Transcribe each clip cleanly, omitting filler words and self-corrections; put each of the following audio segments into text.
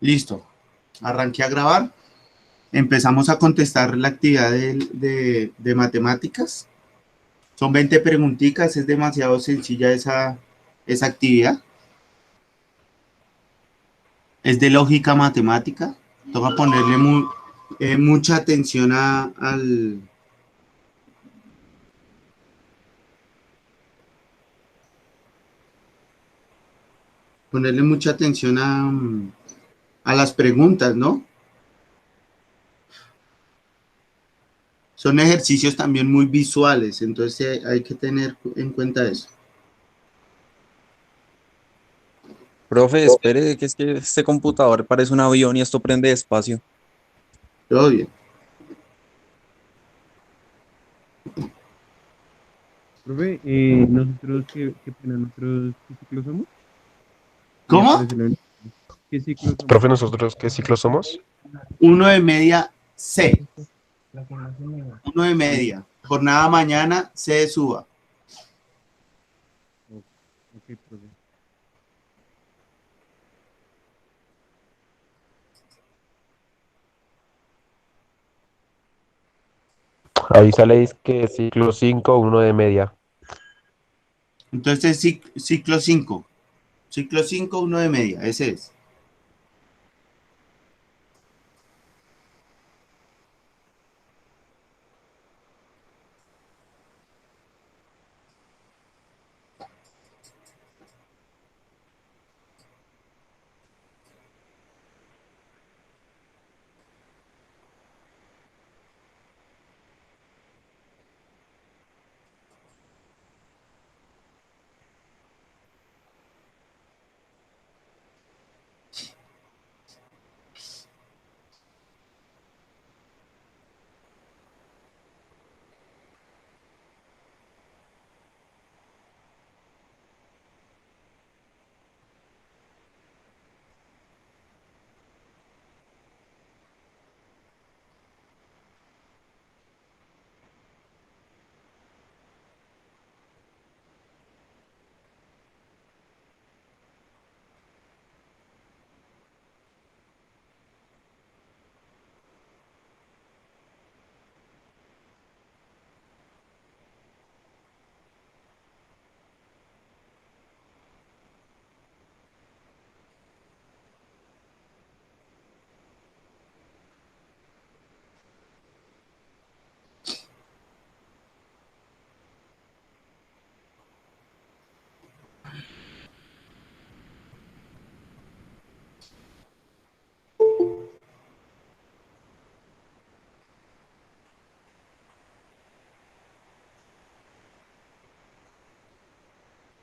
Listo. Arranqué a grabar. Empezamos a contestar la actividad de matemáticas. Son 20 preguntitas, es demasiado sencilla esa actividad. Es de lógica matemática. Toca ponerle mucha atención ponerle mucha atención a las preguntas, ¿no? Son ejercicios también muy visuales, entonces hay que tener en cuenta eso. Profe, espere, que es que este computador parece un avión y esto prende despacio. Todo bien. Profe, nosotros, qué pena, nosotros, ¿qué ciclo somos? Ahí ¿Cómo? aparece la universidad. ¿Qué ciclo somos? Profe, ¿nosotros qué ciclo somos? 1 de media C. 1 de media. Jornada mañana C de suba. Oh, ok, profe. Ahí sale que ciclo 5, 1 de media. Entonces ciclo 5. Ciclo 5, 1 de media. Ese es.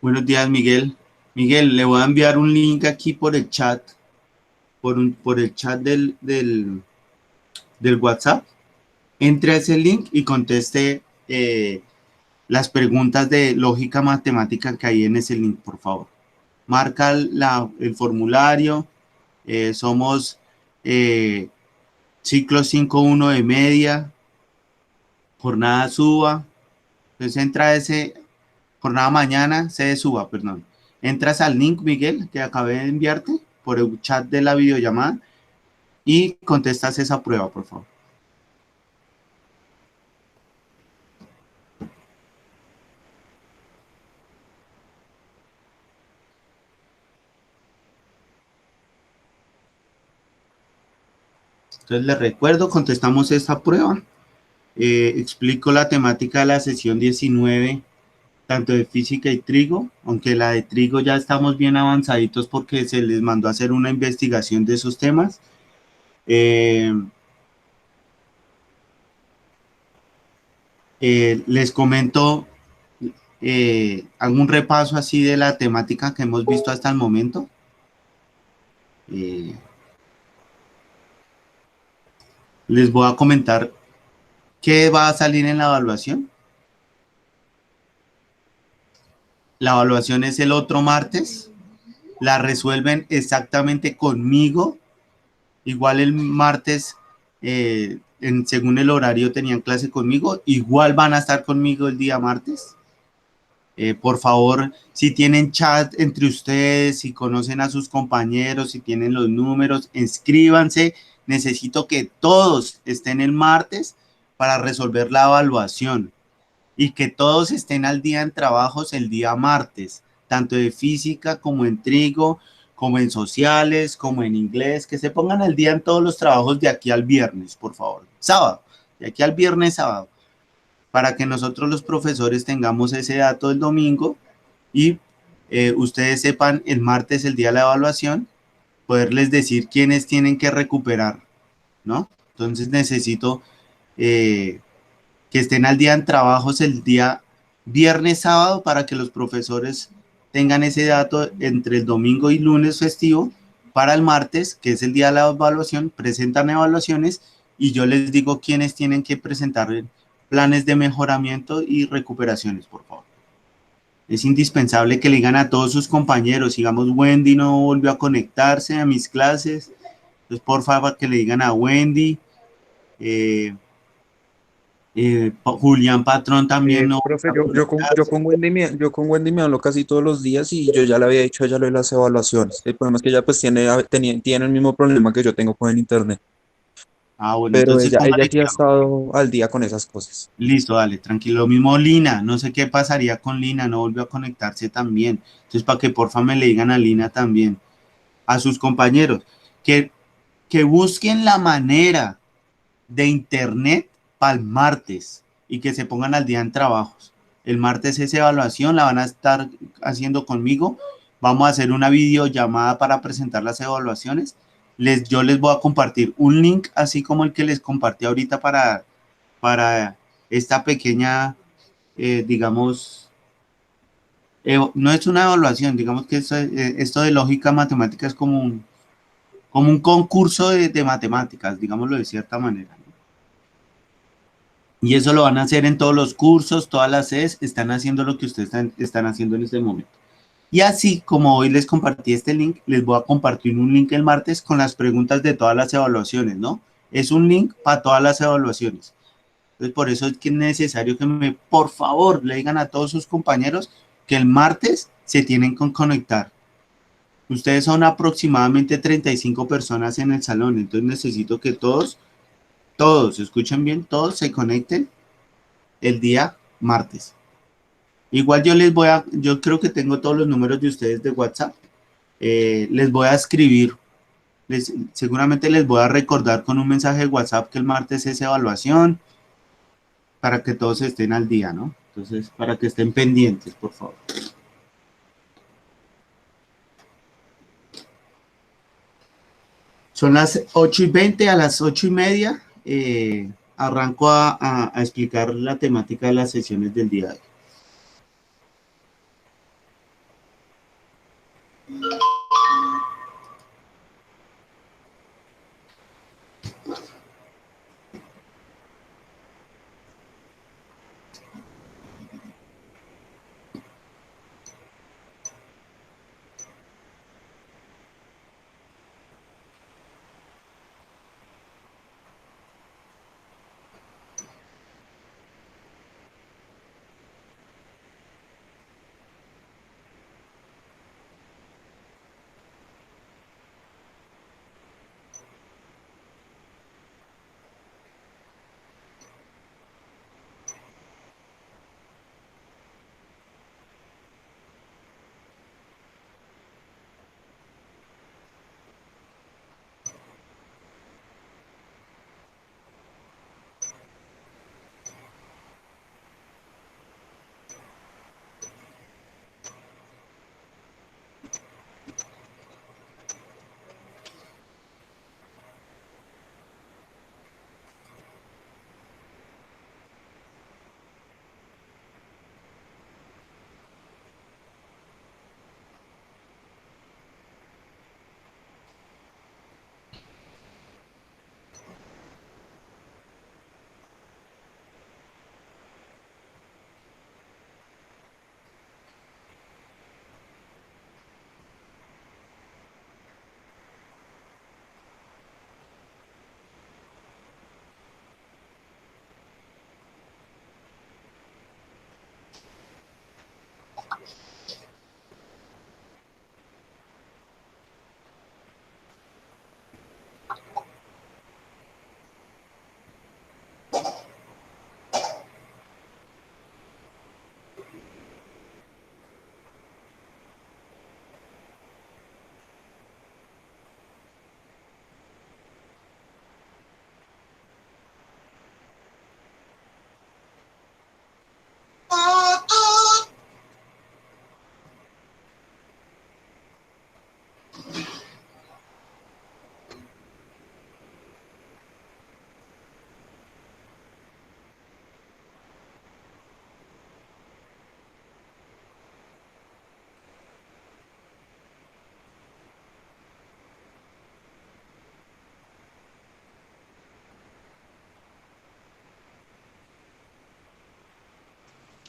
Buenos días, Miguel. Miguel, le voy a enviar un link aquí por el chat, por el chat del WhatsApp. Entre a ese link y conteste las preguntas de lógica matemática que hay en ese link, por favor. Marca el formulario. Somos ciclo 5, 1 de media. Jornada suba. Entonces entra a ese jornada mañana, C de suba, perdón. Entras al link, Miguel, que acabé de enviarte por el chat de la videollamada y contestas esa prueba, por favor. Entonces les recuerdo, contestamos esta prueba. Explico la temática de la sesión 19, tanto de física y trigo, aunque la de trigo ya estamos bien avanzaditos porque se les mandó a hacer una investigación de esos temas. Les comento, hago un repaso así de la temática que hemos visto hasta el momento. Les voy a comentar qué va a salir en la evaluación. La evaluación es el otro martes. La resuelven exactamente conmigo. Igual el martes, según el horario, tenían clase conmigo. Igual van a estar conmigo el día martes. Por favor, si tienen chat entre ustedes, si conocen a sus compañeros, si tienen los números, inscríbanse. Necesito que todos estén el martes para resolver la evaluación y que todos estén al día en trabajos el día martes, tanto de física como en trigo, como en sociales, como en inglés, que se pongan al día en todos los trabajos de aquí al viernes, por favor. Sábado, de aquí al viernes sábado, para que nosotros los profesores tengamos ese dato el domingo y ustedes sepan el martes, el día de la evaluación, poderles decir quiénes tienen que recuperar, ¿no? Entonces necesito que estén al día en trabajos el día viernes, sábado, para que los profesores tengan ese dato entre el domingo y lunes festivo. Para el martes, que es el día de la evaluación, presentan evaluaciones y yo les digo quiénes tienen que presentar planes de mejoramiento y recuperaciones, por favor. Es indispensable que le digan a todos sus compañeros, digamos, Wendy no volvió a conectarse a mis clases, entonces por favor que le digan a Wendy, Julián Patrón también no Profe, volvió a conectarse. yo con Wendy me hablo casi todos los días y yo ya le había dicho a ella lo de las evaluaciones. El problema es que ella pues tiene el mismo problema que yo tengo con el internet, Ah, bueno, pero entonces ella póngale sí ha cuidado. estado al día con esas cosas. Listo, dale, tranquilo. Lo mismo Lina, no sé qué pasaría con Lina, no volvió a conectarse también. Entonces, para que porfa me le digan a Lina también, a sus compañeros, que, que busquen la manera de internet para el martes y que se pongan al día en trabajos. El martes es evaluación, la van a estar haciendo conmigo. Vamos a hacer una videollamada para presentar las evaluaciones. Yo les voy a compartir un link, así como el que les compartí ahorita para esta pequeña, digamos, no es una evaluación, digamos que esto de lógica matemática es como un concurso de matemáticas, digámoslo de cierta manera. Y eso lo van a hacer en todos los cursos, todas las sedes están haciendo lo que ustedes están haciendo en este momento. Y así como hoy les compartí este link, les voy a compartir un link el martes con las preguntas de todas las evaluaciones, ¿no? Es un link para todas las evaluaciones. Entonces, por eso es que es necesario que por favor, le digan a todos sus compañeros que el martes se tienen que conectar. Ustedes son aproximadamente 35 personas en el salón, entonces necesito que todos, escuchen bien, todos se conecten el día martes. Igual yo creo que tengo todos los números de ustedes de WhatsApp. Les voy a escribir, seguramente les voy a recordar con un mensaje de WhatsApp que el martes es evaluación para que todos estén al día, ¿no? Entonces, para que estén pendientes, por favor. Son las 8:20, a las 8:30 arranco a explicar la temática de las sesiones del día de hoy.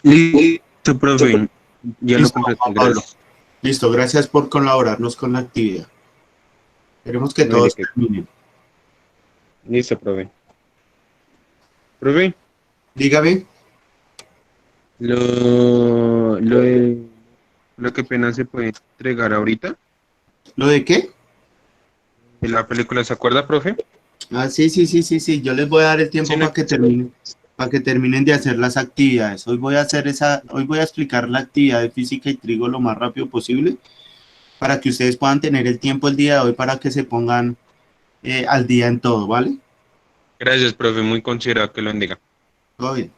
Listo, profe. Ya lo Listo, completé, Juan Pablo. gracias. Listo, gracias por colaborarnos con la actividad. Queremos que No hay de todos qué. terminen. Listo, profe. Profe, Dígame, lo, lo, de- lo que pena se puede entregar ahorita. ¿lo de qué? De la película, ¿se acuerda, profe? Ah, sí, sí, sí, sí, sí. Yo les voy a dar el Sí, tiempo no, para que terminen de hacer las actividades. Hoy voy a explicar la actividad de física y trigo lo más rápido posible para que ustedes puedan tener el tiempo el día de hoy para que se pongan al día en todo, ¿vale? gracias, profe, muy considerado que lo bendiga. Todo bien.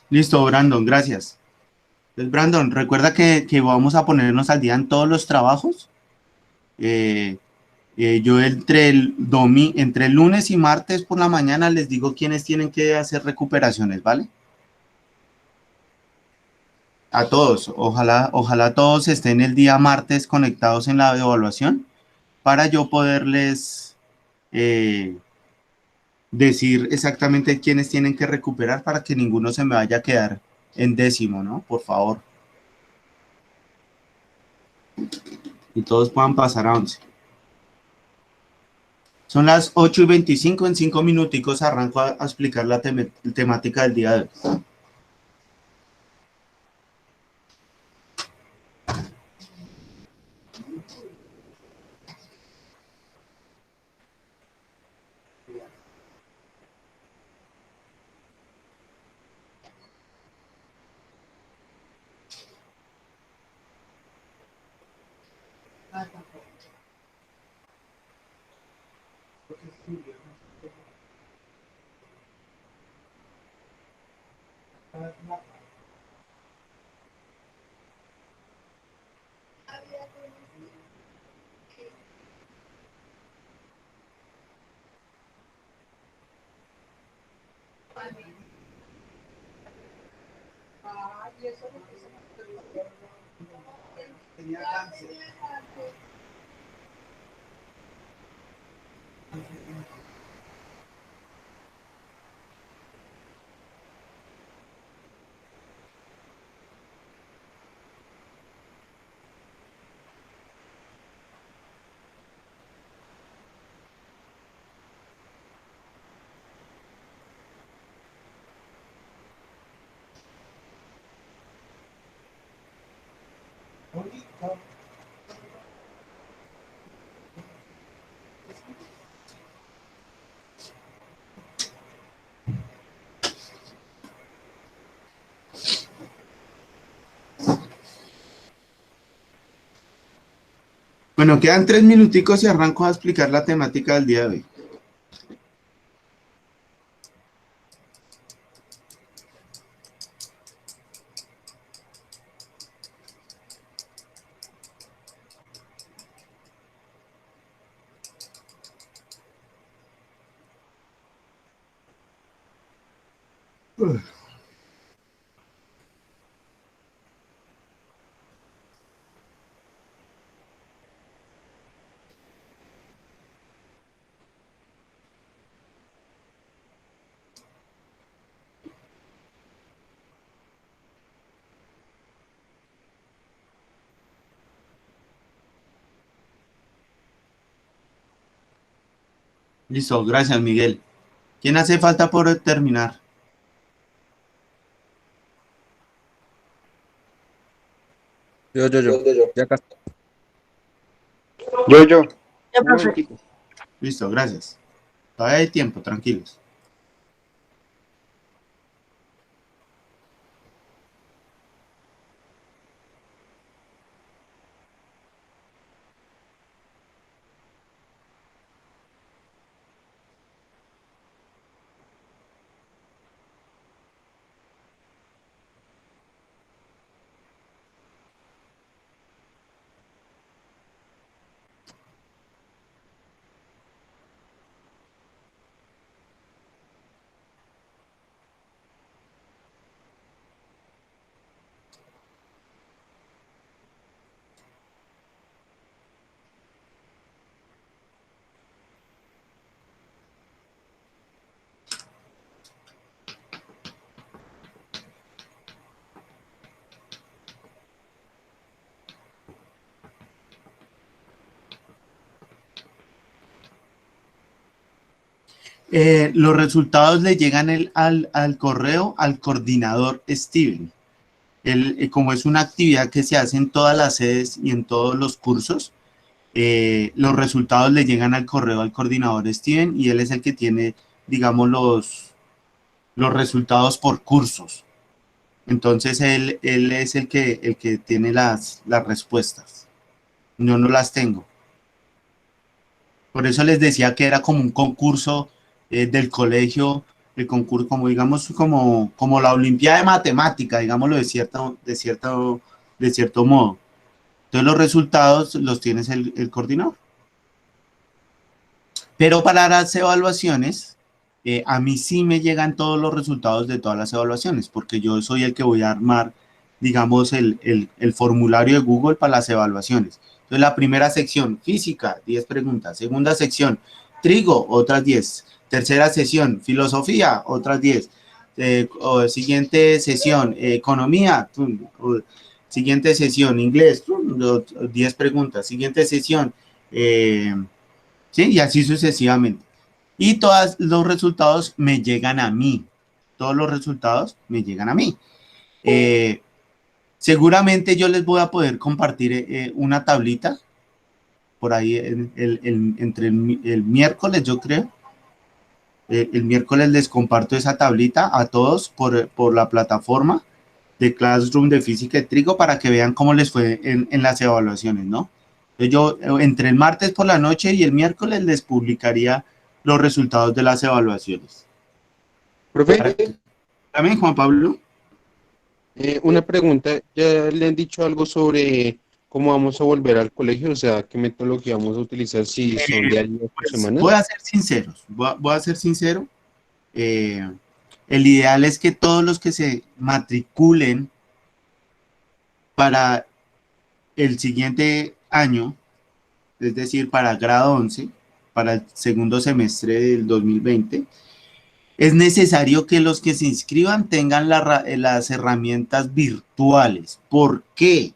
Listo, Brandon, gracias. Entonces, Brandon, recuerda que vamos a ponernos al día en todos los trabajos. Eh, yo entre el lunes y martes por la mañana les digo quiénes tienen que hacer recuperaciones, ¿vale? A todos. Ojalá todos estén el día martes conectados en la evaluación para yo poderles eh, decir exactamente quiénes tienen que recuperar para que ninguno se me vaya a quedar en décimo, ¿no? Por favor. Y todos puedan pasar a 11. Son las 8:25, en 5 minuticos arranco a explicar la temática del día de hoy. Bueno, quedan 3 minuticos y arranco a explicar la temática del día de hoy. Listo, gracias, Miguel. ¿Quién hace falta por terminar? Yo. Ya casi. Yo. Ya, Un profe. momentico. Listo, gracias. Todavía hay tiempo, tranquilos. Los resultados le llegan al correo al coordinador Steven. Como es una actividad que se hace en todas las sedes y en todos los cursos, los resultados le llegan al correo al coordinador Steven y él es el que tiene, digamos, los resultados por cursos. Entonces él es el que tiene las respuestas. Yo no las tengo. Por eso les decía que era como un concurso del colegio, el concurso, como digamos, como la Olimpiada de Matemática, digámoslo de cierto modo. Entonces los resultados los tienes el coordinador. Pero para las evaluaciones, a mí sí me llegan todos los resultados de todas las evaluaciones, porque yo soy el que voy a armar, digamos, el formulario de Google para las evaluaciones. Entonces, la primera sección, física, 10 preguntas. Segunda sección, trigo, otras 10. Tercera sesión, filosofía, otras 10. Siguiente sesión, economía. Siguiente sesión, inglés, 10 preguntas. Siguiente sesión, ¿sí? Y así sucesivamente. Y todos los resultados me llegan a mí. Todos los resultados me llegan a mí. Seguramente yo les voy a poder compartir una tablita por ahí entre el miércoles, yo creo. El miércoles les comparto esa tablita a todos por la plataforma de Classroom de Física y Trigo para que vean cómo les fue en las evaluaciones, ¿no? Entonces yo entre el martes por la noche y el miércoles les publicaría los resultados de las evaluaciones. Profe, También, Juan Pablo. una pregunta, ¿ya le han dicho algo sobre cómo vamos a volver al colegio? O sea, ¿qué metodología vamos a utilizar si son de años por Pues voy semanas? a ser sinceros, voy a ser sincero. Eh, el ideal es que todos los que se matriculen para el siguiente año, es decir, para grado 11, para el segundo semestre del 2020, es necesario que los que se inscriban tengan las herramientas virtuales. ¿Por qué?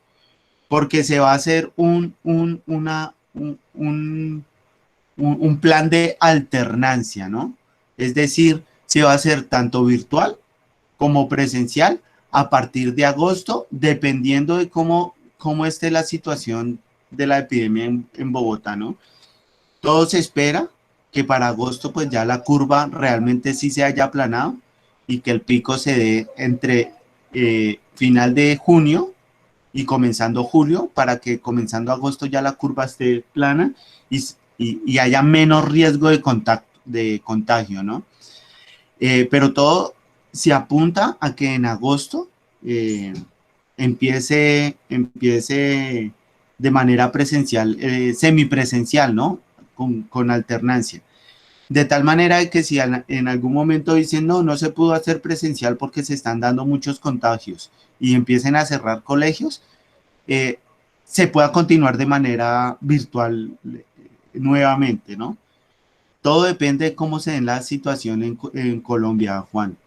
Porque se va a hacer un plan de alternancia, ¿no? Es decir, se va a hacer tanto virtual como presencial a partir de agosto, dependiendo de cómo esté la situación de la epidemia en Bogotá, ¿no? Todo se espera que para agosto pues ya la curva realmente sí se haya aplanado y que el pico se dé entre final de junio y comenzando julio para que comenzando agosto ya la curva esté plana y haya menos riesgo de contagio, ¿no? Pero todo se apunta a que en agosto empiece de manera presencial, semipresencial, ¿no? Con alternancia. De tal manera que si en algún momento dicen, no se pudo hacer presencial porque se están dando muchos contagios y empiecen a cerrar colegios, se pueda continuar de manera virtual nuevamente, ¿no? Todo depende de cómo se den la situación en Colombia, Juan.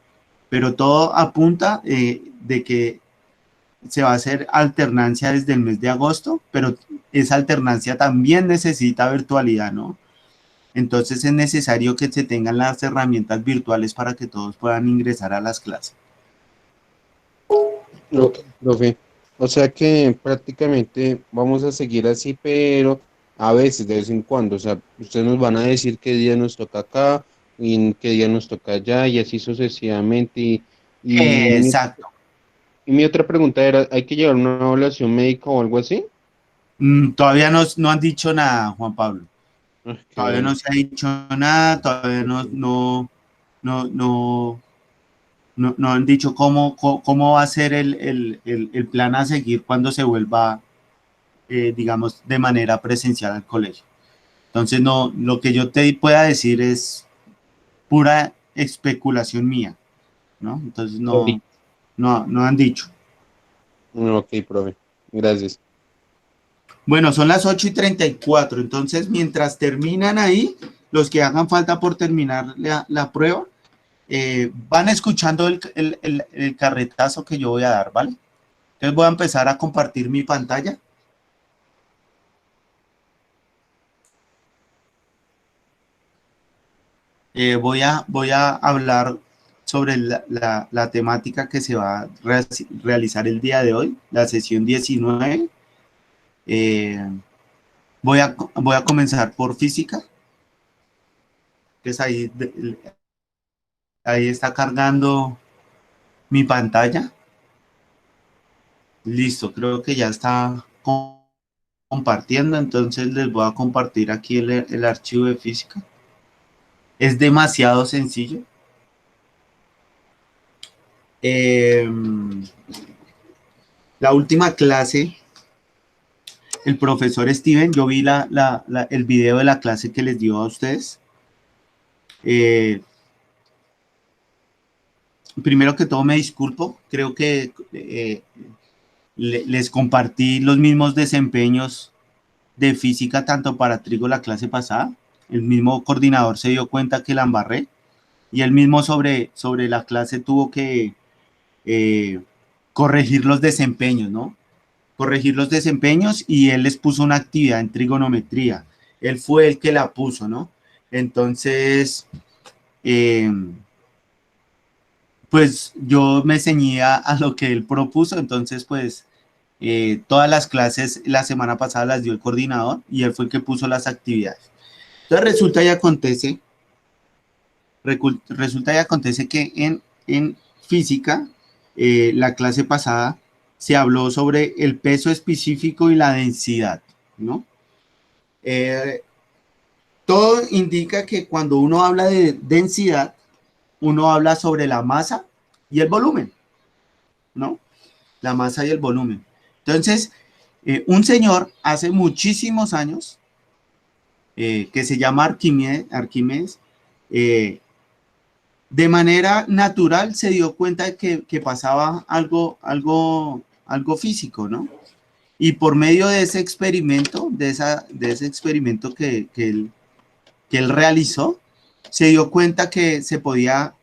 Pero todo apunta de que se va a hacer alternancia desde el mes de agosto, pero esa alternancia también necesita virtualidad, ¿no? Entonces es necesario que se tengan las herramientas virtuales para que todos puedan ingresar a las clases. Ok, profe. O sea que prácticamente vamos a seguir así, pero a veces, de vez en cuando. O sea, ustedes nos van a decir qué día nos toca acá y qué día nos toca allá y así sucesivamente. Y mi, Exacto. y mi otra pregunta era, ¿hay que llevar una evaluación médica o algo así? Todavía no han dicho nada, Juan Pablo. Ah, qué Todavía bueno. no se ha dicho nada, todavía no, no, no han dicho cómo va a ser el plan a seguir cuando se vuelva, digamos, de manera presencial al colegio. Entonces, no, lo que yo te pueda decir es pura especulación mía, ¿no? Entonces, no han dicho. Ok, profe. Gracias. Bueno, son las 8:34, entonces mientras terminan ahí, los que hagan falta por terminar la prueba, van escuchando el carretazo que yo voy a dar, ¿vale? Entonces voy a empezar a compartir mi pantalla. voy a hablar sobre la temática que se va a realizar el día de hoy, la sesión 19. Eh, voy a comenzar por física, que es ahí está cargando mi pantalla. Listo, creo que ya está compartiendo, entonces les voy a compartir aquí el archivo de física. Es demasiado sencillo. La última clase, el profesor Steven, yo vi el video de la clase que les dio a ustedes. Primero que todo me disculpo, creo que les compartí los mismos desempeños de física tanto para trigo la clase pasada. El mismo coordinador se dio cuenta que la embarré y él mismo sobre la clase tuvo que corregir los desempeños, ¿no? Corregir los desempeños y él les puso una actividad en trigonometría. Él fue el que la puso, ¿no? Entonces, pues yo me ceñía a lo que él propuso, entonces pues todas las clases la semana pasada las dio el coordinador y él fue el que puso las actividades. Entonces resulta y acontece que en física, la clase pasada se habló sobre el peso específico y la densidad, ¿no? Todo indica que cuando uno habla de densidad, uno habla sobre la masa y el volumen, ¿no? La masa y el volumen. Entonces, un señor hace muchísimos años, que se llama Arquímedes, de manera natural se dio cuenta de que pasaba algo físico, ¿no? Y por medio de ese experimento, de ese experimento que él realizó, se dio cuenta que se podía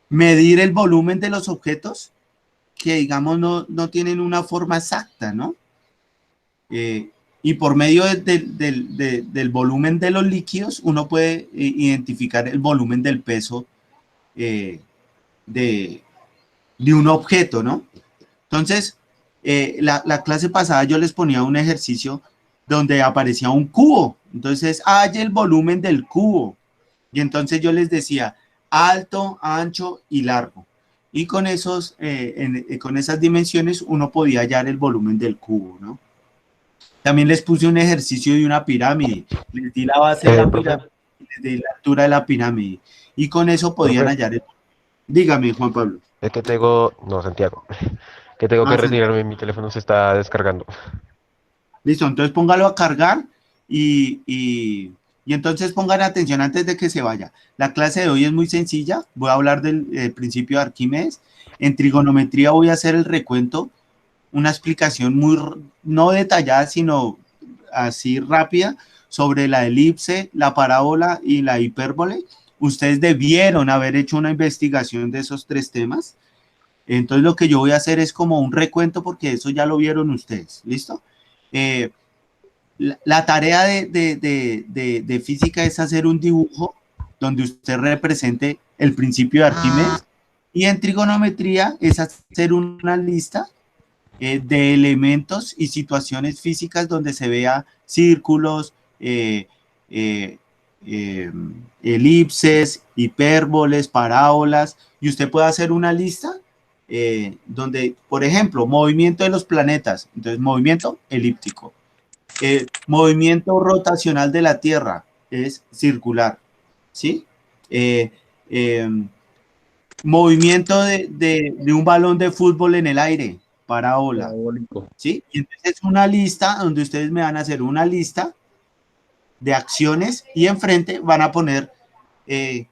medir el volumen de los objetos que, digamos, no tienen una forma exacta, ¿no? Y por medio del volumen de los líquidos, uno puede identificar el volumen del peso eh, de, de un objeto, ¿no? Entonces, la clase pasada yo les ponía un ejercicio donde aparecía un cubo. Entonces, hay el volumen del cubo. Y entonces yo les decía alto, ancho y largo. Y con esas dimensiones uno podía hallar el volumen del cubo, ¿no? También les puse un ejercicio de una pirámide. Les di la base de la Profe, pirámide y les di la altura de la pirámide. Y con eso podían profe, hallar el... Dígame, Juan Pablo. es que tengo, no, Santiago, que tengo que Ah, Santiago. retirarme, mi teléfono se está descargando. Listo, entonces póngalo a cargar y entonces pongan atención antes de que se vaya. La clase de hoy es muy sencilla. Voy a hablar del principio de Arquímedes. En trigonometría voy a hacer el recuento, una explicación muy, no detallada, sino así rápida, sobre la elipse, la parábola y la hipérbole. Ustedes debieron haber hecho una investigación de esos tres temas. Entonces lo que yo voy a hacer es como un recuento porque eso ya lo vieron ustedes. ¿Listo? Eh, la tarea de física es hacer un dibujo donde usted represente el principio de Arquímedes y en trigonometría es hacer una lista de elementos y situaciones físicas donde se vea círculos, eh, eh, elipses, hipérboles, parábolas, y usted puede hacer una lista donde, por ejemplo, movimiento de los planetas, entonces movimiento elíptico, movimiento rotacional de la Tierra es circular, ¿sí? Eh, eh, movimiento de un balón de fútbol en el aire, parábola, Parabólico. ¿sí? Y entonces es una lista donde ustedes me van a hacer una lista de acciones y enfrente van a poner eh,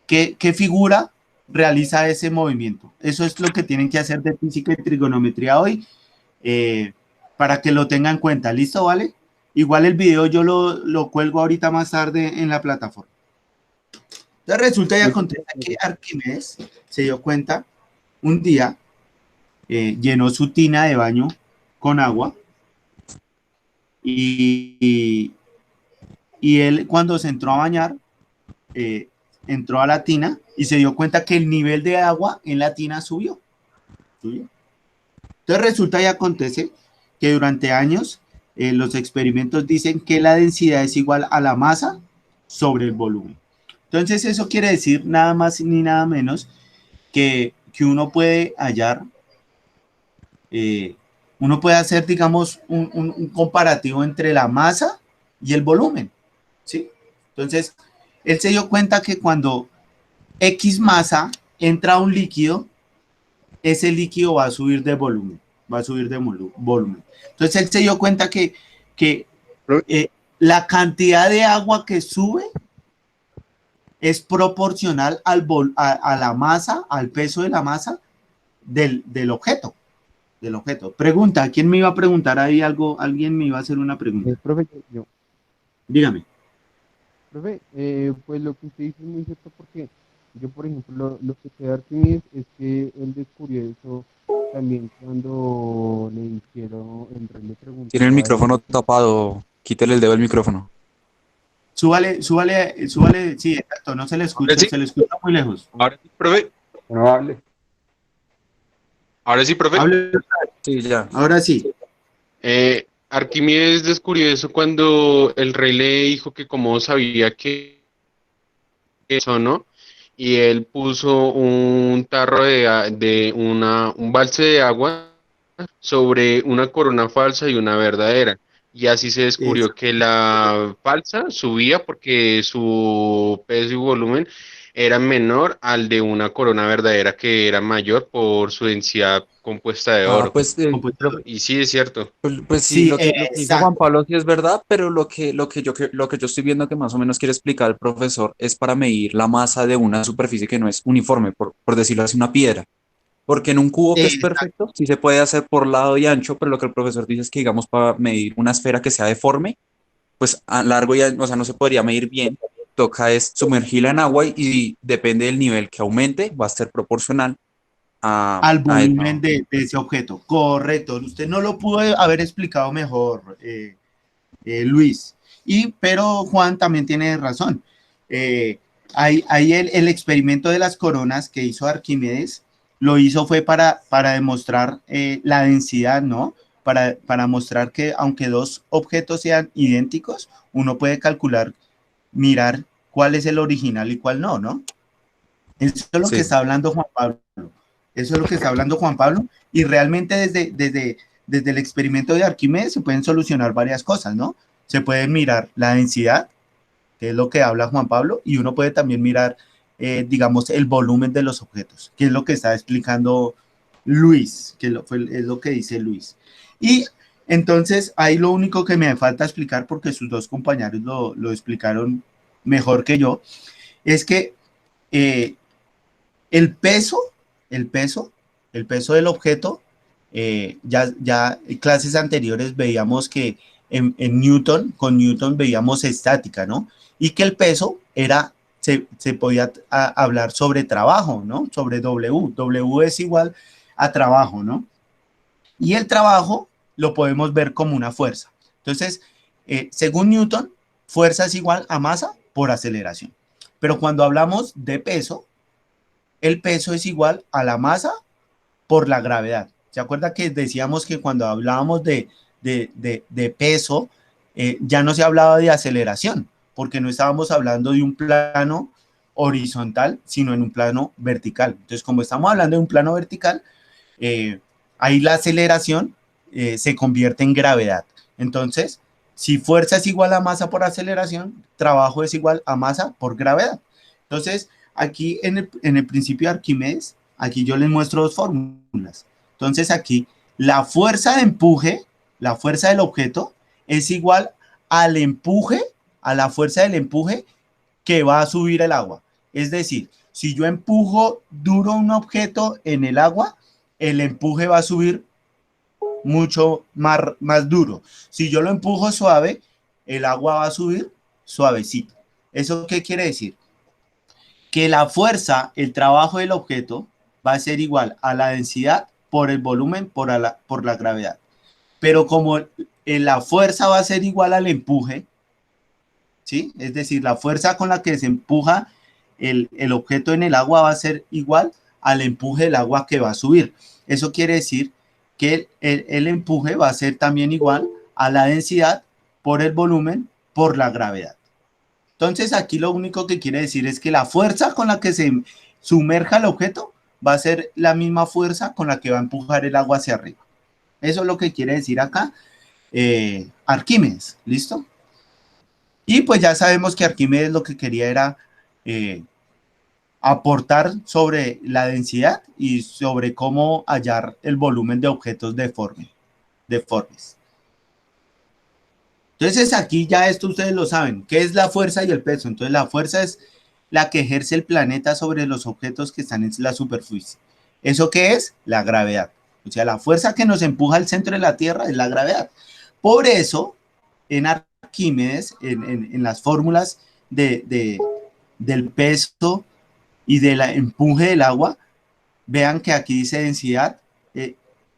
qué figura realiza ese movimiento. Eso es lo que tienen que hacer de física y trigonometría hoy, para que lo tengan en cuenta. ¿Listo, vale? Igual el video yo lo cuelgo ahorita más tarde en la plataforma. Entonces resulta y acontece que Arquímedes se dio cuenta un día, llenó su tina de baño con agua y y él cuando se entró a bañar, entró a la tina y se dio cuenta que el nivel de agua en la tina subió. Entonces resulta y acontece que durante años los experimentos dicen que la densidad es igual a la masa sobre el volumen. Entonces eso quiere decir nada más ni nada menos que uno puede hallar, uno puede hacer, digamos, un comparativo entre la masa y el volumen, ¿sí? Entonces, él se dio cuenta que cuando X masa entra a un líquido, ese líquido va a subir de volumen, va a subir de volumen. Entonces, él se dio cuenta que la cantidad de agua que sube es proporcional a la masa, al peso de la masa del objeto. Pregunta, ¿quién me iba a preguntar ahí algo? ¿Alguien me iba a hacer una pregunta? Profe, yo. Dígame. Profe, pues lo que usted dice es muy cierto porque yo, por ejemplo, lo que sé de Arquímedes es que él descubrió eso también cuando le hicieron, en realidad le Tiene el preguntaba a él. micrófono tapado, quítele el dedo del micrófono. Súbale, sí, exacto, no se le Ahora escucha, sí, se le escucha muy lejos. ahora sí, profe. No hable. Ahora sí, profe. Hable, Sí, ya. ahora sí. Arquímedes descubrió eso cuando el rey le dijo que cómo sabía que eso, ¿no? Y él puso un tarro un balse de agua sobre una corona falsa y una verdadera. Y así se Es, descubrió que la falsa subía porque su peso y volumen era menor al de una corona verdadera que era mayor por su densidad compuesta de Ah, oro. pues, compuesto. Y sí, es cierto. pues sí, Sí, lo que dice Juan exacto. Pablo sí es verdad, pero lo que yo estoy viendo que más o menos quiere explicar el profesor es para medir la masa de una superficie que no es uniforme, por decirlo así, una piedra. Porque en un cubo que es Exacto. perfecto, sí se puede hacer por lado y ancho, pero lo que el profesor dice es que, digamos, para medir una esfera que sea deforme, pues a largo y o sea, no se podría medir bien. Toca es sumergirla en agua y depende del nivel que aumente, va a ser proporcional Al a volumen eso. de ese objeto. Correcto. Usted no lo pudo haber explicado mejor, Luis. Pero Juan también tiene razón. Eh, ahí el experimento de las coronas que hizo Arquímedes lo hizo fue para demostrar la densidad, ¿no? Para mostrar que aunque dos objetos sean idénticos, uno puede calcular, mirar cuál es el original y cuál no, ¿no? Eso es lo que Sí, está hablando Juan Pablo. Eso es lo que está hablando Juan Pablo. Y realmente desde el experimento de Arquímedes se pueden solucionar varias cosas, ¿no? Se puede mirar la densidad, que es lo que habla Juan Pablo, y uno puede también mirar, digamos, el volumen de los objetos, que es lo que está explicando Luis, es lo que dice Luis. Y entonces ahí lo único que me falta explicar, porque sus dos compañeros lo explicaron mejor que yo, es que eh, el peso, el peso, el peso del objeto, ya en clases anteriores veíamos que en Newton, con Newton veíamos estática, ¿no? Y que el peso se podía hablar sobre trabajo, ¿no? Sobre W. W es igual a trabajo, ¿no? Y el trabajo lo podemos ver como una fuerza. Entonces, según Newton, fuerza es igual a masa por aceleración. Pero cuando hablamos de peso, el peso es igual a la masa por la gravedad. ¿Se acuerda que decíamos que cuando hablábamos de peso, ya no se hablaba de aceleración, porque no estábamos hablando de un plano horizontal, sino en un plano vertical? Entonces, como estamos hablando de un plano vertical, eh, ahí la aceleración se convierte en gravedad. Entonces, si fuerza es igual a masa por aceleración, trabajo es igual a masa por gravedad. Entonces, aquí en el principio de Arquímedes, aquí yo les muestro dos fórmulas. Entonces, aquí la fuerza de empuje, la fuerza del objeto, es igual al empuje, a la fuerza del empuje que va a subir el agua. Es decir, si yo empujo duro un objeto en el agua, el empuje va a subir mucho más duro. Si yo lo empujo suave, el agua va a subir suavecito. ¿Eso qué quiere decir? Que la fuerza, el trabajo del objeto, va a ser igual a la densidad por el volumen por la gravedad. Pero como la fuerza va a ser igual al empuje, ¿sí? Es decir, la fuerza con la que se empuja el objeto en el agua va a ser igual al empuje del agua que va a subir. Eso quiere decir que el empuje va a ser también igual a la densidad por el volumen por la gravedad. Entonces aquí lo único que quiere decir es que la fuerza con la que se sumerja el objeto va a ser la misma fuerza con la que va a empujar el agua hacia arriba. Eso es lo que quiere decir acá Arquímedes, ¿listo? Y pues ya sabemos que Arquímedes lo que quería era aportar sobre la densidad y sobre cómo hallar el volumen de objetos deformes. Entonces aquí ya esto ustedes lo saben, ¿qué es la fuerza y el peso? Entonces la fuerza es la que ejerce el planeta sobre los objetos que están en la superficie. ¿Eso qué es? La gravedad. O sea, la fuerza que nos empuja al centro de la Tierra es la gravedad. Por eso, en Arquímedes, en las fórmulas del peso y del empuje del agua, vean que aquí dice densidad,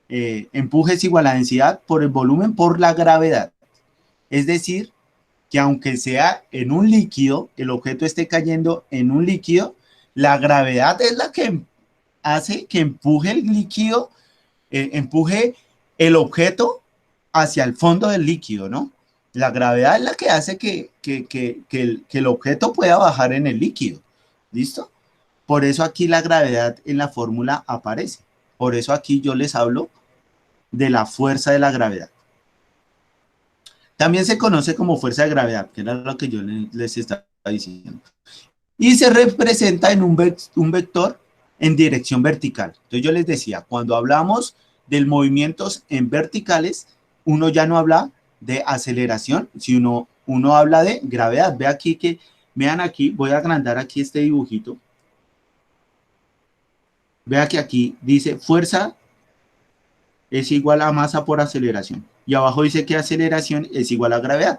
empuje es igual a densidad por el volumen por la gravedad. Es decir, que aunque sea en un líquido, el objeto esté cayendo en un líquido, la gravedad es la que hace que empuje el líquido, empuje el objeto hacia el fondo del líquido, ¿no? La gravedad es la que hace que el objeto pueda bajar en el líquido. ¿Listo? Por eso aquí la gravedad en la fórmula aparece. Por eso aquí yo les hablo de la fuerza de la gravedad. También se conoce como fuerza de gravedad, que era lo que yo les estaba diciendo. Y se representa en un vector en dirección vertical. Entonces yo les decía, cuando hablamos de movimientos en verticales, uno ya no habla de aceleración, sino uno habla de gravedad. Vean aquí, voy a agrandar aquí este dibujito. Vea que aquí dice fuerza es igual a masa por aceleración. Y abajo dice que aceleración es igual a gravedad.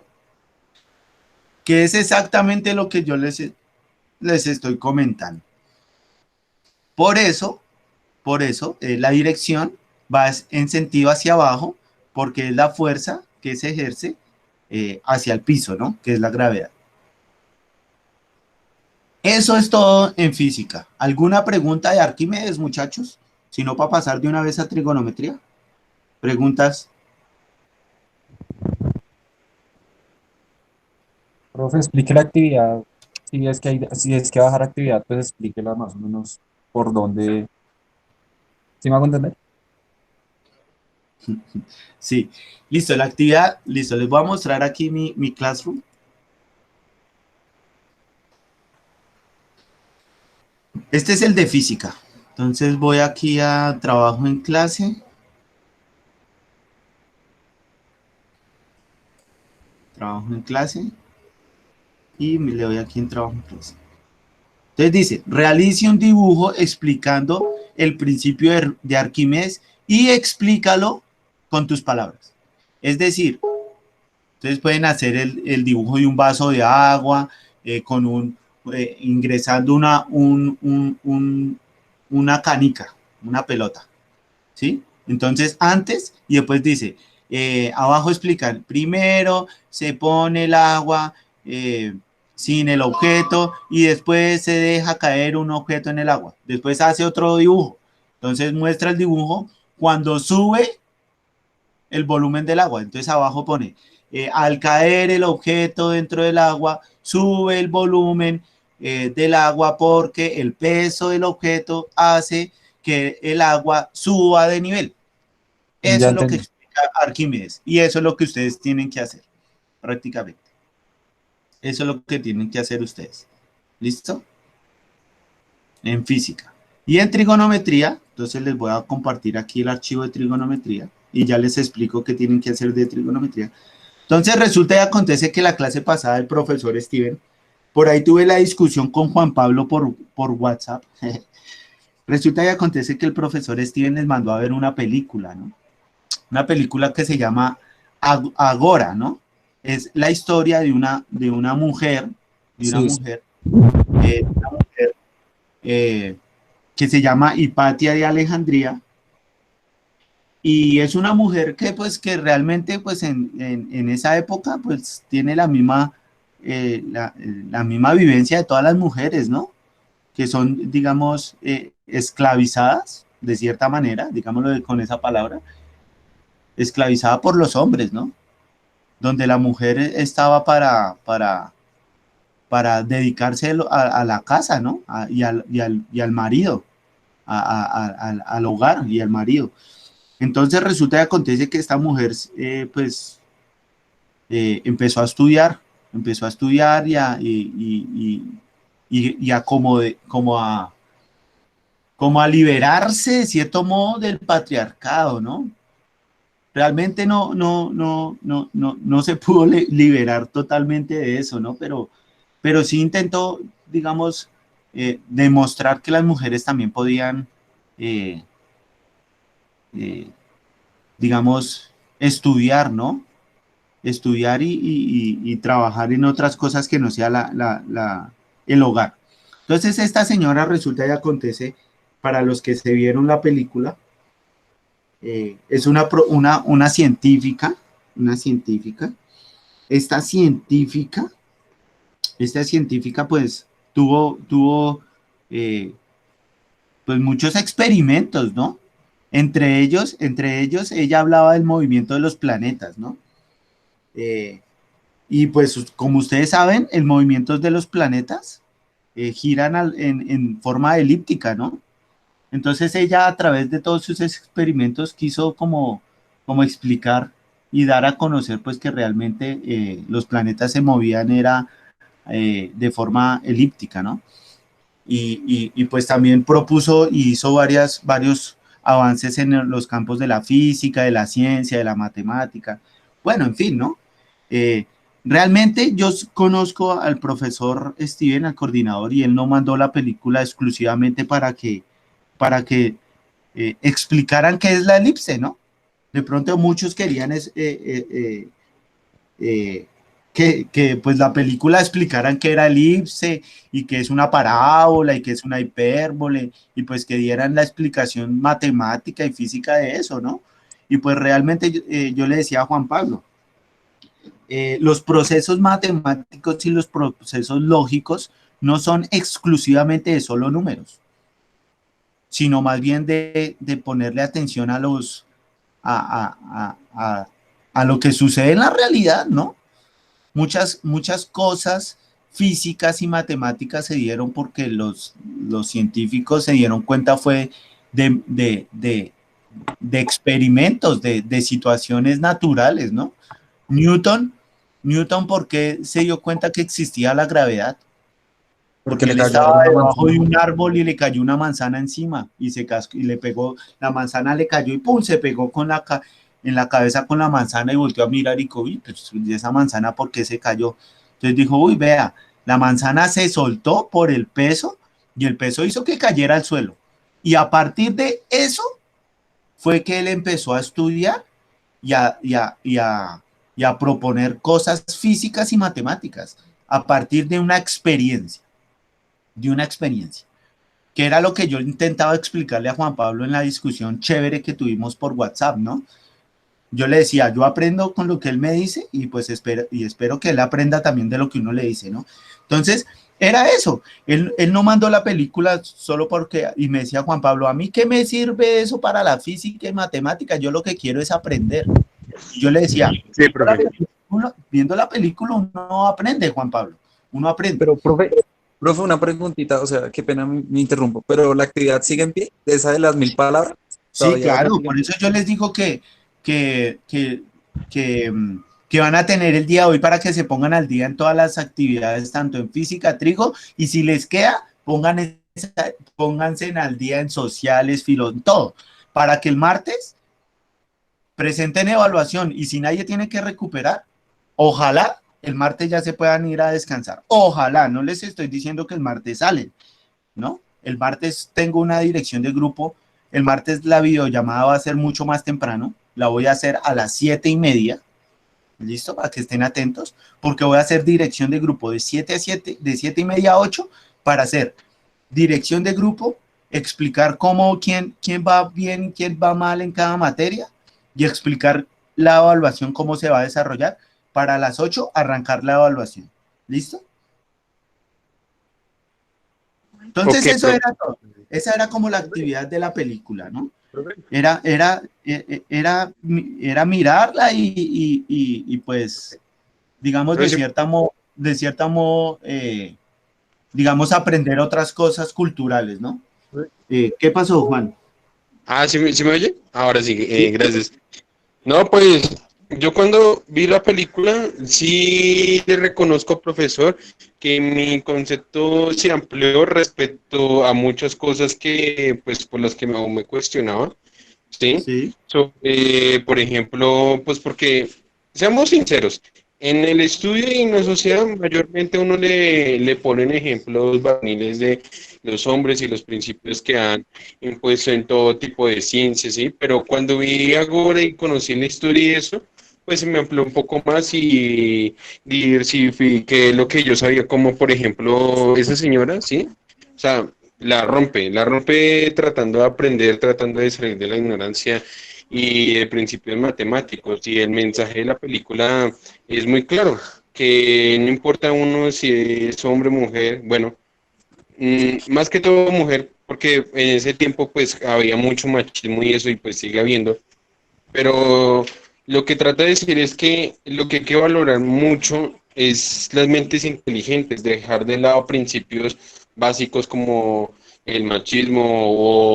Que es exactamente lo que yo les estoy comentando. Por eso, la dirección va en sentido hacia abajo, porque es la fuerza que se ejerce hacia el piso, ¿no? Que es la gravedad. Eso es todo en física. ¿Alguna pregunta de Arquímedes, muchachos? Si no, para pasar de una vez a trigonometría. ¿Preguntas? Profe, explique la actividad. Si es que bajar actividad, pues explíquela más o menos por dónde. ¿Sí me hago entender? Sí. Listo, la actividad. Listo, les voy a mostrar aquí mi Classroom. Este es el de física. Entonces voy aquí a trabajo en clase. Trabajo en clase. Y le doy aquí en trabajo en clase. Entonces dice, realice un dibujo explicando el principio de Arquímedes y explícalo con tus palabras. Es decir, ustedes pueden hacer el dibujo de un vaso de agua ingresando una canica, una pelota, ¿sí? Entonces, antes y después dice, abajo explican, primero se pone el agua sin el objeto y después se deja caer un objeto en el agua. Después hace otro dibujo. Entonces muestra el dibujo cuando sube el volumen del agua. Entonces abajo pone, al caer el objeto dentro del agua, sube el volumen del agua porque el peso del objeto hace que el agua suba de nivel. Eso Ya es lo que entendí. explica Arquímedes y eso es lo que ustedes tienen que hacer prácticamente. Eso es lo que tienen que hacer ustedes. ¿Listo? En física. Y en trigonometría, entonces les voy a compartir aquí el archivo de trigonometría y ya les explico qué tienen que hacer de trigonometría. Entonces resulta y acontece que la clase pasada del profesor Steven, por ahí tuve la discusión con Juan Pablo por WhatsApp. Resulta y acontece que el profesor Steven les mandó a ver una película, ¿no? Una película que se llama Agora, ¿no? Es la historia de una mujer, que se llama Hipatia de Alejandría, y es una mujer que pues que realmente pues en esa época pues tiene la misma la misma vivencia de todas las mujeres, ¿no? Que son, digamos, esclavizadas, de cierta manera, digámoslo con esa palabra, esclavizada por los hombres, ¿no? Donde la mujer estaba para dedicarse a la casa, ¿no? Y al marido, al hogar y al marido. Entonces resulta y acontece que esta mujer, pues, empezó a estudiar y a como a liberarse de cierto modo del patriarcado, ¿no? Realmente no se pudo liberar totalmente de eso, ¿no? Pero sí intentó, digamos, demostrar que las mujeres también podían, eh, eh, digamos, estudiar, ¿no? Estudiar y trabajar en otras cosas que no sea el hogar. Entonces esta señora resulta y acontece, para los que se vieron la película, es una científica, Esta científica, pues tuvo eh, pues muchos experimentos, ¿no? Entre ellos, ella hablaba del movimiento de los planetas, ¿no? Eh, y pues, como ustedes saben, el movimiento de los planetas giran en forma elíptica, ¿no? Entonces ella a través de todos sus experimentos quiso como explicar y dar a conocer pues que realmente los planetas se movían era de forma elíptica, ¿no? Pues también propuso y hizo varios avances en los campos de la física, de la ciencia, de la matemática, bueno, en fin, ¿no? Eh, Realmente yo conozco al profesor Steven, al coordinador, y él no mandó la película exclusivamente para que explicaran qué es la elipse, ¿no? De pronto muchos querían eh, que pues la película explicaran qué era elipse y que es una parábola y que es una hipérbole y pues que dieran la explicación matemática y física de eso, ¿no? Y pues realmente yo le decía a Juan Pablo, los procesos matemáticos y los procesos lógicos no son exclusivamente de solo números, sino más bien de ponerle atención a lo que sucede en la realidad, ¿no? Muchas cosas físicas y matemáticas se dieron porque los científicos se dieron cuenta fue de experimentos, de situaciones naturales, ¿no? Newton, Newton, ¿por qué se dio cuenta que existía la gravedad? Porque Porque le él cayó estaba una debajo de manzana. un árbol y le cayó una manzana encima y se cascó y le pegó, la manzana le cayó y pum, se pegó en la cabeza con la manzana y volteó a mirar y dijo, uy, pues esa manzana, ¿por qué se cayó? Entonces dijo, uy, vea, la manzana se soltó por el peso y el peso hizo que cayera al suelo. Y a partir de eso fue que él empezó a estudiar y a proponer cosas físicas y matemáticas a partir de una experiencia, que era lo que yo intentaba explicarle a Juan Pablo en la discusión chévere que tuvimos por WhatsApp, ¿no? Yo le decía, yo aprendo con lo que él me dice y pues espero que él aprenda también de lo que uno le dice, ¿no? Entonces, era eso. Él no mandó la película solo porque, y me decía Juan Pablo, ¿a mí qué me sirve eso para la física y matemática? Yo lo que quiero es aprender. Y yo le decía, Sí, profe. viendo la película uno aprende, Juan Pablo, uno aprende. Pero, profe, una preguntita, o sea, qué pena me interrumpo, pero la actividad sigue en pie, de esa de las 1000 palabras, Sí, todavía vaya a claro, seguir por en pie. eso yo les digo que, que, que, mm, que van a tener el día de hoy para que se pongan al día en todas las actividades, tanto en física, trigo, y si les queda, pónganse al día en sociales, filo, en todo, para que el martes presenten evaluación y si nadie tiene que recuperar, ojalá el martes ya se puedan ir a descansar. Ojalá, no les estoy diciendo que el martes salen, ¿no? El martes tengo una dirección de grupo. El martes la videollamada va a ser mucho más temprano. La voy a hacer a las 7:30. ¿Listo? Para que estén atentos. Porque voy a hacer dirección de grupo de 7 a 7, de 7:30 a 8 para hacer dirección de grupo, explicar quién va bien, quién va mal en cada materia y explicar la evaluación, cómo se va a desarrollar. Para las 8 arrancar la evaluación. ¿Listo? Entonces Ok, eso profe. era todo. Esa era como la actividad de la película, ¿no? Profe. Era mirarla y, pues, digamos, Profe, digamos, aprender otras cosas culturales, ¿no? ¿Qué pasó, Juan? ¿sí me oye? Ahora sí, Sí, gracias. No, pues yo cuando vi la película sí le reconozco al profesor que mi concepto se amplió respecto a muchas cosas que, pues, por las que aún me cuestionaba, ¿sí? sí, Por ejemplo, pues porque, seamos sinceros, en el estudio y en la sociedad mayormente a uno le ponen ejemplos varoniles de los hombres y los principios que han impuesto en todo tipo de ciencias, ¿sí? Pero cuando vi ahora y conocí la historia y eso, pues se me amplió un poco más y diversifiqué lo que yo sabía, como por ejemplo esa señora, ¿sí? O sea, la rompe tratando de aprender, tratando de salir de la ignorancia y de principios matemáticos. Y el mensaje de la película es muy claro, que no importa uno si es hombre o mujer, bueno, más que todo mujer, porque en ese tiempo pues había mucho machismo y eso y pues sigue habiendo, pero lo que trata de decir es que lo que hay que valorar mucho es las mentes inteligentes, dejar de lado principios básicos como el machismo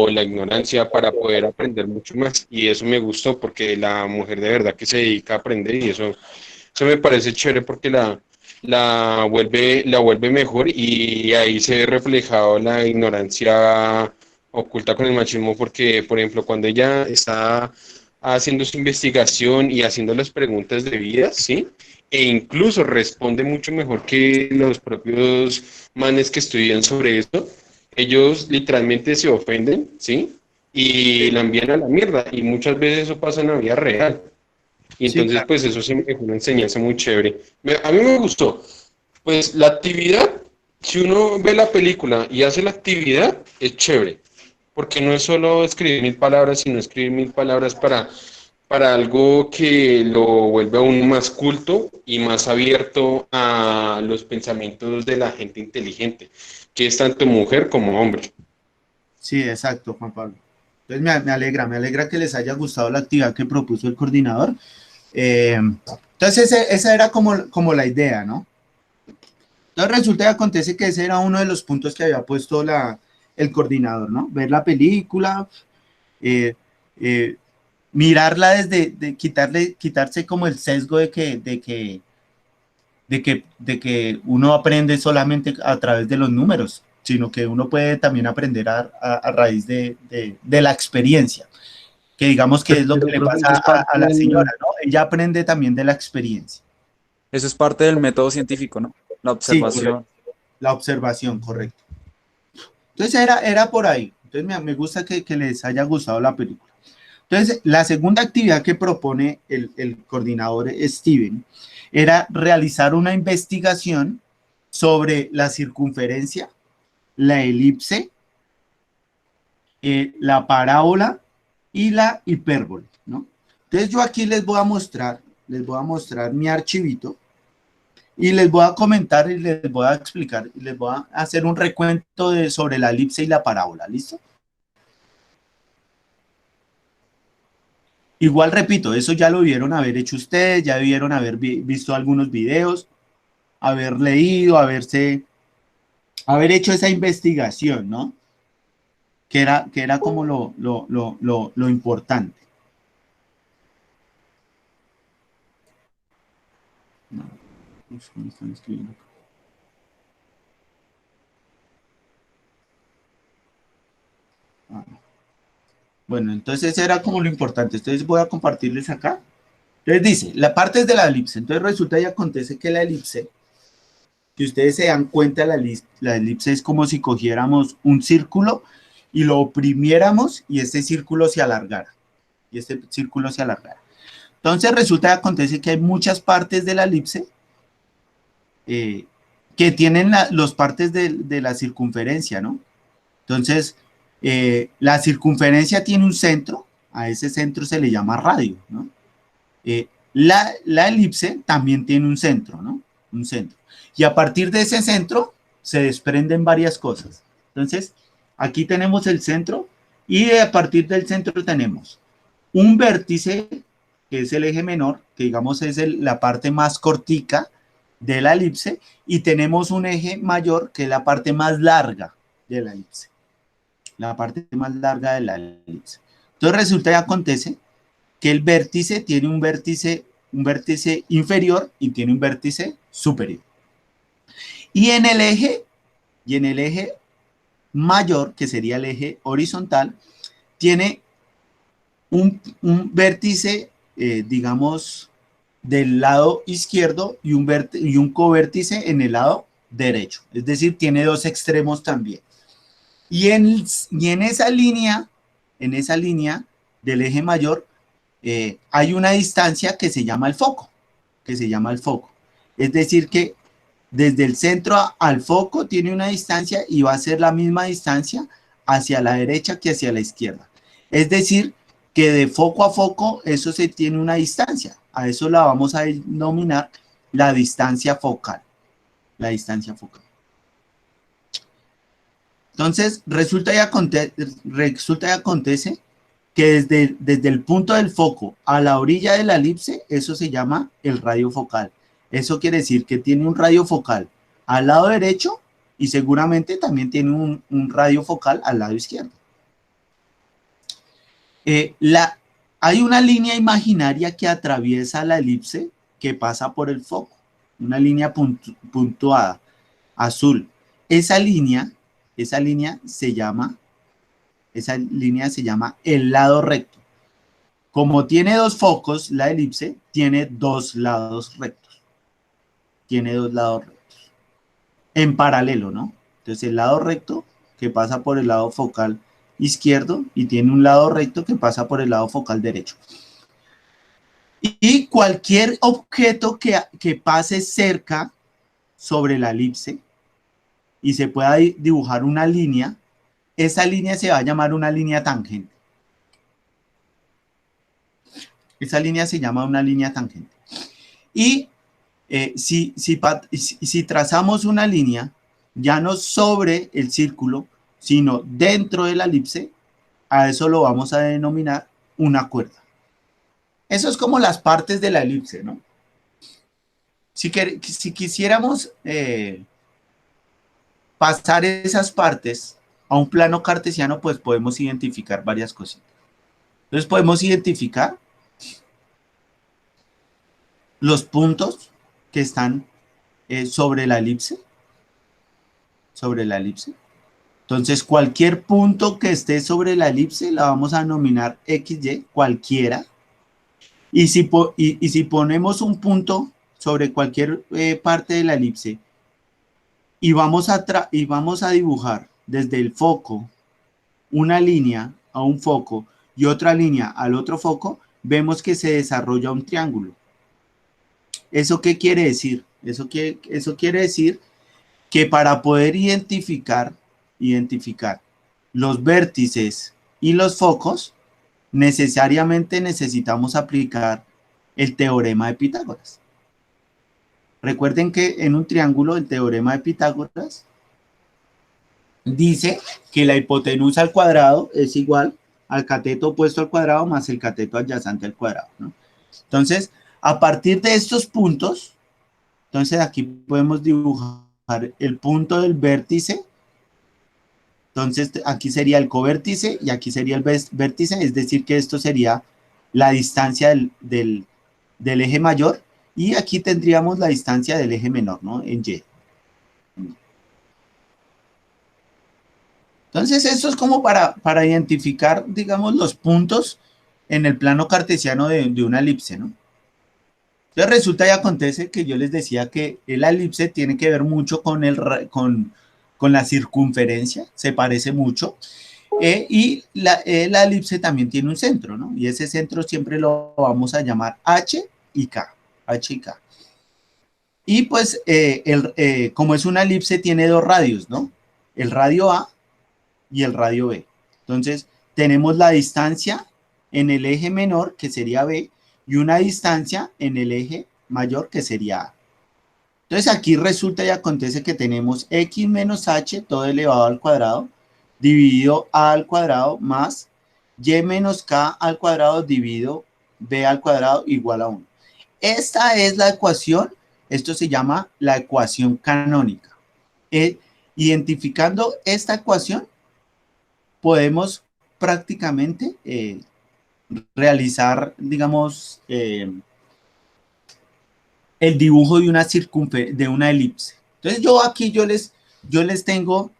o la ignorancia para poder aprender mucho más. Y eso me gustó porque la mujer de verdad que se dedica a aprender y eso me parece chévere porque la vuelve mejor y ahí se ve reflejado la ignorancia oculta con el machismo porque, por ejemplo, cuando ella está haciendo su investigación y haciendo las preguntas debidas, ¿sí? E incluso responde mucho mejor que los propios manes que estudian sobre esto. Ellos literalmente se ofenden, ¿sí? Y la sí, envían a la mierda. Y muchas veces eso pasa en la vida real. Y sí, entonces, claro. pues eso sí me dejó una enseñanza muy chévere. A mí me gustó. Pues la actividad, si uno ve la película y hace la actividad, es chévere. Porque no es solo escribir 1000 palabras, sino escribir 1000 palabras para algo que lo vuelve aún más culto y más abierto a los pensamientos de la gente inteligente, que es tanto mujer como hombre. Sí, exacto, Juan Pablo. Entonces me alegra que les haya gustado la actividad que propuso el coordinador. Entonces esa era como la idea, ¿no? Entonces resulta y acontece que ese era uno de los puntos que había puesto el coordinador, ¿no? Ver la película, eh, eh, mirarla quitarse como el sesgo de que uno aprende solamente a través de los números, sino que uno puede también aprender a raíz de la experiencia, que digamos que es lo que Pero, le profe, pasa eso es a parte la señora, del... ¿no? Ella aprende también de la experiencia. Eso es parte del método científico, ¿no? La Sí, correcto. observación. La observación, correcto. Entonces era por ahí. Entonces me gusta que les haya gustado la película. Entonces, la segunda actividad que propone el coordinador Steven era realizar una investigación sobre la circunferencia, la elipse, la parábola y la hipérbole, ¿no? Entonces yo aquí les voy a mostrar mi archivito y les voy a comentar y les voy a explicar y les voy a hacer un recuento sobre la elipse y la parábola, ¿listo? Igual repito, eso ya lo vieron haber hecho ustedes, ya debieron haber visto algunos videos, haber leído, haber hecho esa investigación, ¿no? Que era como lo importante. No, me están escribiendo. Ah, no. Bueno, entonces era como lo importante. Entonces voy a compartirles acá. Entonces dice, la parte es de la elipse. Entonces resulta y acontece que la elipse, si ustedes se dan cuenta, la elipse es como si cogiéramos un círculo y lo oprimiéramos y este círculo se alargara. Y este círculo se alargara. Entonces resulta y acontece que hay muchas partes de la elipse eh, que tienen los partes de la circunferencia, ¿no? Entonces, la circunferencia tiene un centro, a ese centro se le llama radio, ¿no? La elipse también tiene un centro, ¿no? un centro. Y a partir de ese centro se desprenden varias cosas. Entonces, aquí tenemos el centro y a partir del centro tenemos un vértice, que es el eje menor, que digamos es la parte más cortica de la elipse, y tenemos un eje mayor, que es la parte más larga de la elipse. La parte más larga de la elipse. Entonces resulta y acontece que el vértice tiene un vértice inferior y tiene un vértice superior. Y en el eje mayor, que sería el eje horizontal, tiene un vértice, digamos, del lado izquierdo y un covértice en el lado derecho. Es decir, tiene dos extremos también. Y en esa línea del eje mayor, hay una distancia que se llama el foco. Es decir, que desde el centro al foco tiene una distancia y va a ser la misma distancia hacia la derecha que hacia la izquierda. Es decir, que de foco a foco eso se tiene una distancia. A eso la vamos a denominar la distancia focal. La distancia focal. Entonces, resulta y acontece que desde el punto del foco a la orilla de la elipse, eso se llama el radio focal. Eso quiere decir que tiene un radio focal al lado derecho y seguramente también tiene un radio focal al lado izquierdo. Hay una línea imaginaria que atraviesa la elipse que pasa por el foco, una línea puntuada, azul. Esa línea se llama el lado recto. Como tiene dos focos, la elipse tiene dos lados rectos. En paralelo, ¿no? Entonces el lado recto que pasa por el lado focal izquierdo y tiene un lado recto que pasa por el lado focal derecho. Y cualquier objeto que pase cerca sobre la elipse y se pueda dibujar una línea, esa línea se va a llamar una línea tangente. Esa línea se llama una línea tangente. Y si trazamos una línea, ya no sobre el círculo, sino dentro de la elipse, a eso lo vamos a denominar una cuerda. Eso es como las partes de la elipse, ¿no? Si quisiéramos pasar esas partes a un plano cartesiano, pues podemos identificar varias cositas. Entonces podemos identificar los puntos que están sobre la elipse. Entonces cualquier punto que esté sobre la elipse la vamos a denominar XY, cualquiera. Y si ponemos un punto sobre cualquier parte de la elipse y vamos a dibujar desde el foco una línea a un foco y otra línea al otro foco, vemos que se desarrolla un triángulo. ¿Eso qué quiere decir? Eso quiere decir que para poder identificar los vértices y los focos, necesariamente necesitamos aplicar el teorema de Pitágoras. Recuerden que en un triángulo el teorema de Pitágoras dice que la hipotenusa al cuadrado es igual al cateto opuesto al cuadrado más el cateto adyacente al cuadrado, ¿no? Entonces, a partir de estos puntos, entonces aquí podemos dibujar el punto del vértice. Entonces aquí sería el covértice y aquí sería el vértice, es decir que esto sería la distancia del eje mayor y aquí tendríamos la distancia del eje menor, ¿no? En Y. Entonces esto es como para identificar, digamos, los puntos en el plano cartesiano de una elipse, ¿no? Entonces resulta y acontece que yo les decía que la elipse tiene que ver mucho con la circunferencia, se parece mucho, y la elipse también tiene un centro, ¿no? Y ese centro siempre lo vamos a llamar H y K. Y pues, como es una elipse, tiene dos radios, ¿no? El radio A y el radio B. Entonces, tenemos la distancia en el eje menor, que sería B, y una distancia en el eje mayor, que sería A. Entonces aquí resulta y acontece que tenemos x menos h todo elevado al cuadrado dividido a al cuadrado más y menos k al cuadrado dividido b al cuadrado igual a 1. Esta es la ecuación, esto se llama la ecuación canónica. Identificando esta ecuación, podemos prácticamente realizar, digamos, el dibujo de una elipse. Entonces yo aquí yo les tengo,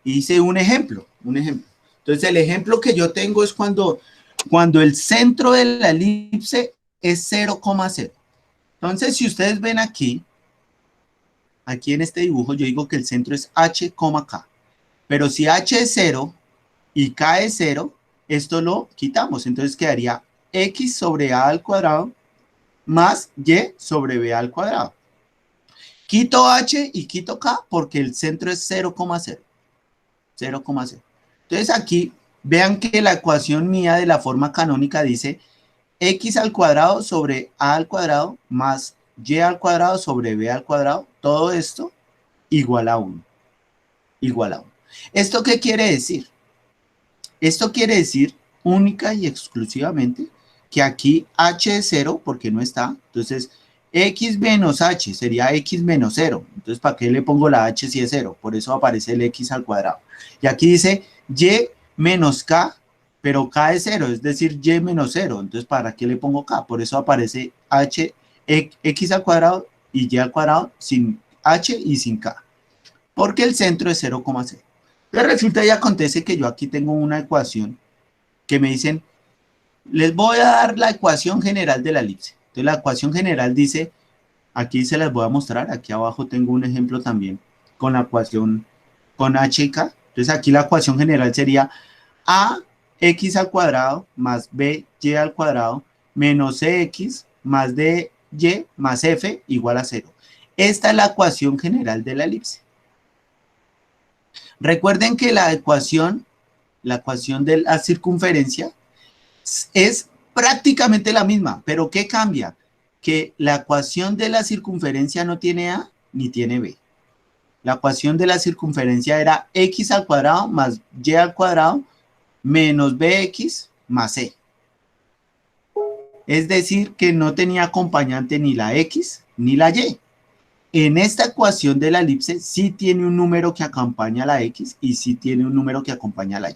hice un ejemplo. Entonces el ejemplo que yo tengo es cuando el centro de la elipse es 0,0. Entonces si ustedes ven aquí en este dibujo yo digo que el centro es h, k. Pero si h es 0 y k es 0, esto lo quitamos. Entonces quedaría x sobre a al cuadrado más y sobre b al cuadrado. Quito h y quito k porque el centro es 0,0. 0,0. Entonces aquí vean que la ecuación mía de la forma canónica dice x al cuadrado sobre a al cuadrado más y al cuadrado sobre b al cuadrado. Todo esto igual a 1. Igual a 1. ¿Esto qué quiere decir? Esto quiere decir única y exclusivamente que aquí h es 0 porque no está. Entonces, x menos h sería x menos 0. Entonces, ¿para qué le pongo la h si es 0? Por eso aparece el x al cuadrado. Y aquí dice y menos k, pero k es 0, es decir, y menos 0. Entonces, ¿para qué le pongo k? Por eso aparece x al cuadrado y y al cuadrado sin h y sin k. Porque el centro es 0,0. Entonces resulta y acontece que yo aquí tengo una ecuación que me dicen, les voy a dar la ecuación general de la elipse. Entonces la ecuación general dice, aquí se las voy a mostrar, aquí abajo tengo un ejemplo también con la ecuación con h y k. Entonces aquí la ecuación general sería a x al cuadrado más b y al cuadrado menos cx más dy más f igual a 0. Esta es la ecuación general de la elipse. Recuerden que la ecuación de la circunferencia es prácticamente la misma, pero ¿qué cambia? Que la ecuación de la circunferencia no tiene a ni tiene b. La ecuación de la circunferencia era x al cuadrado más y al cuadrado menos bx más c. Es decir, que no tenía acompañante ni la x ni la y. En esta ecuación de la elipse sí tiene un número que acompaña a la x y sí tiene un número que acompaña a la y.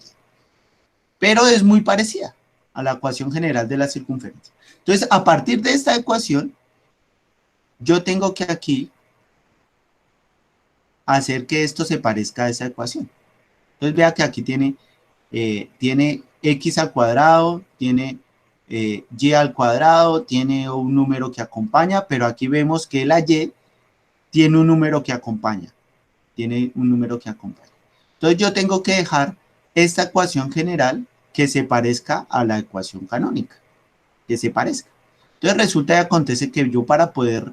Pero es muy parecida a la ecuación general de la circunferencia. Entonces, a partir de esta ecuación, yo tengo que aquí hacer que esto se parezca a esa ecuación. Entonces, vea que aquí tiene x al cuadrado, tiene y al cuadrado, tiene un número que acompaña, pero aquí vemos que la y tiene un número que acompaña. Entonces yo tengo que dejar esta ecuación general que se parezca a la ecuación canónica. Que se parezca. Entonces resulta y acontece que yo para poder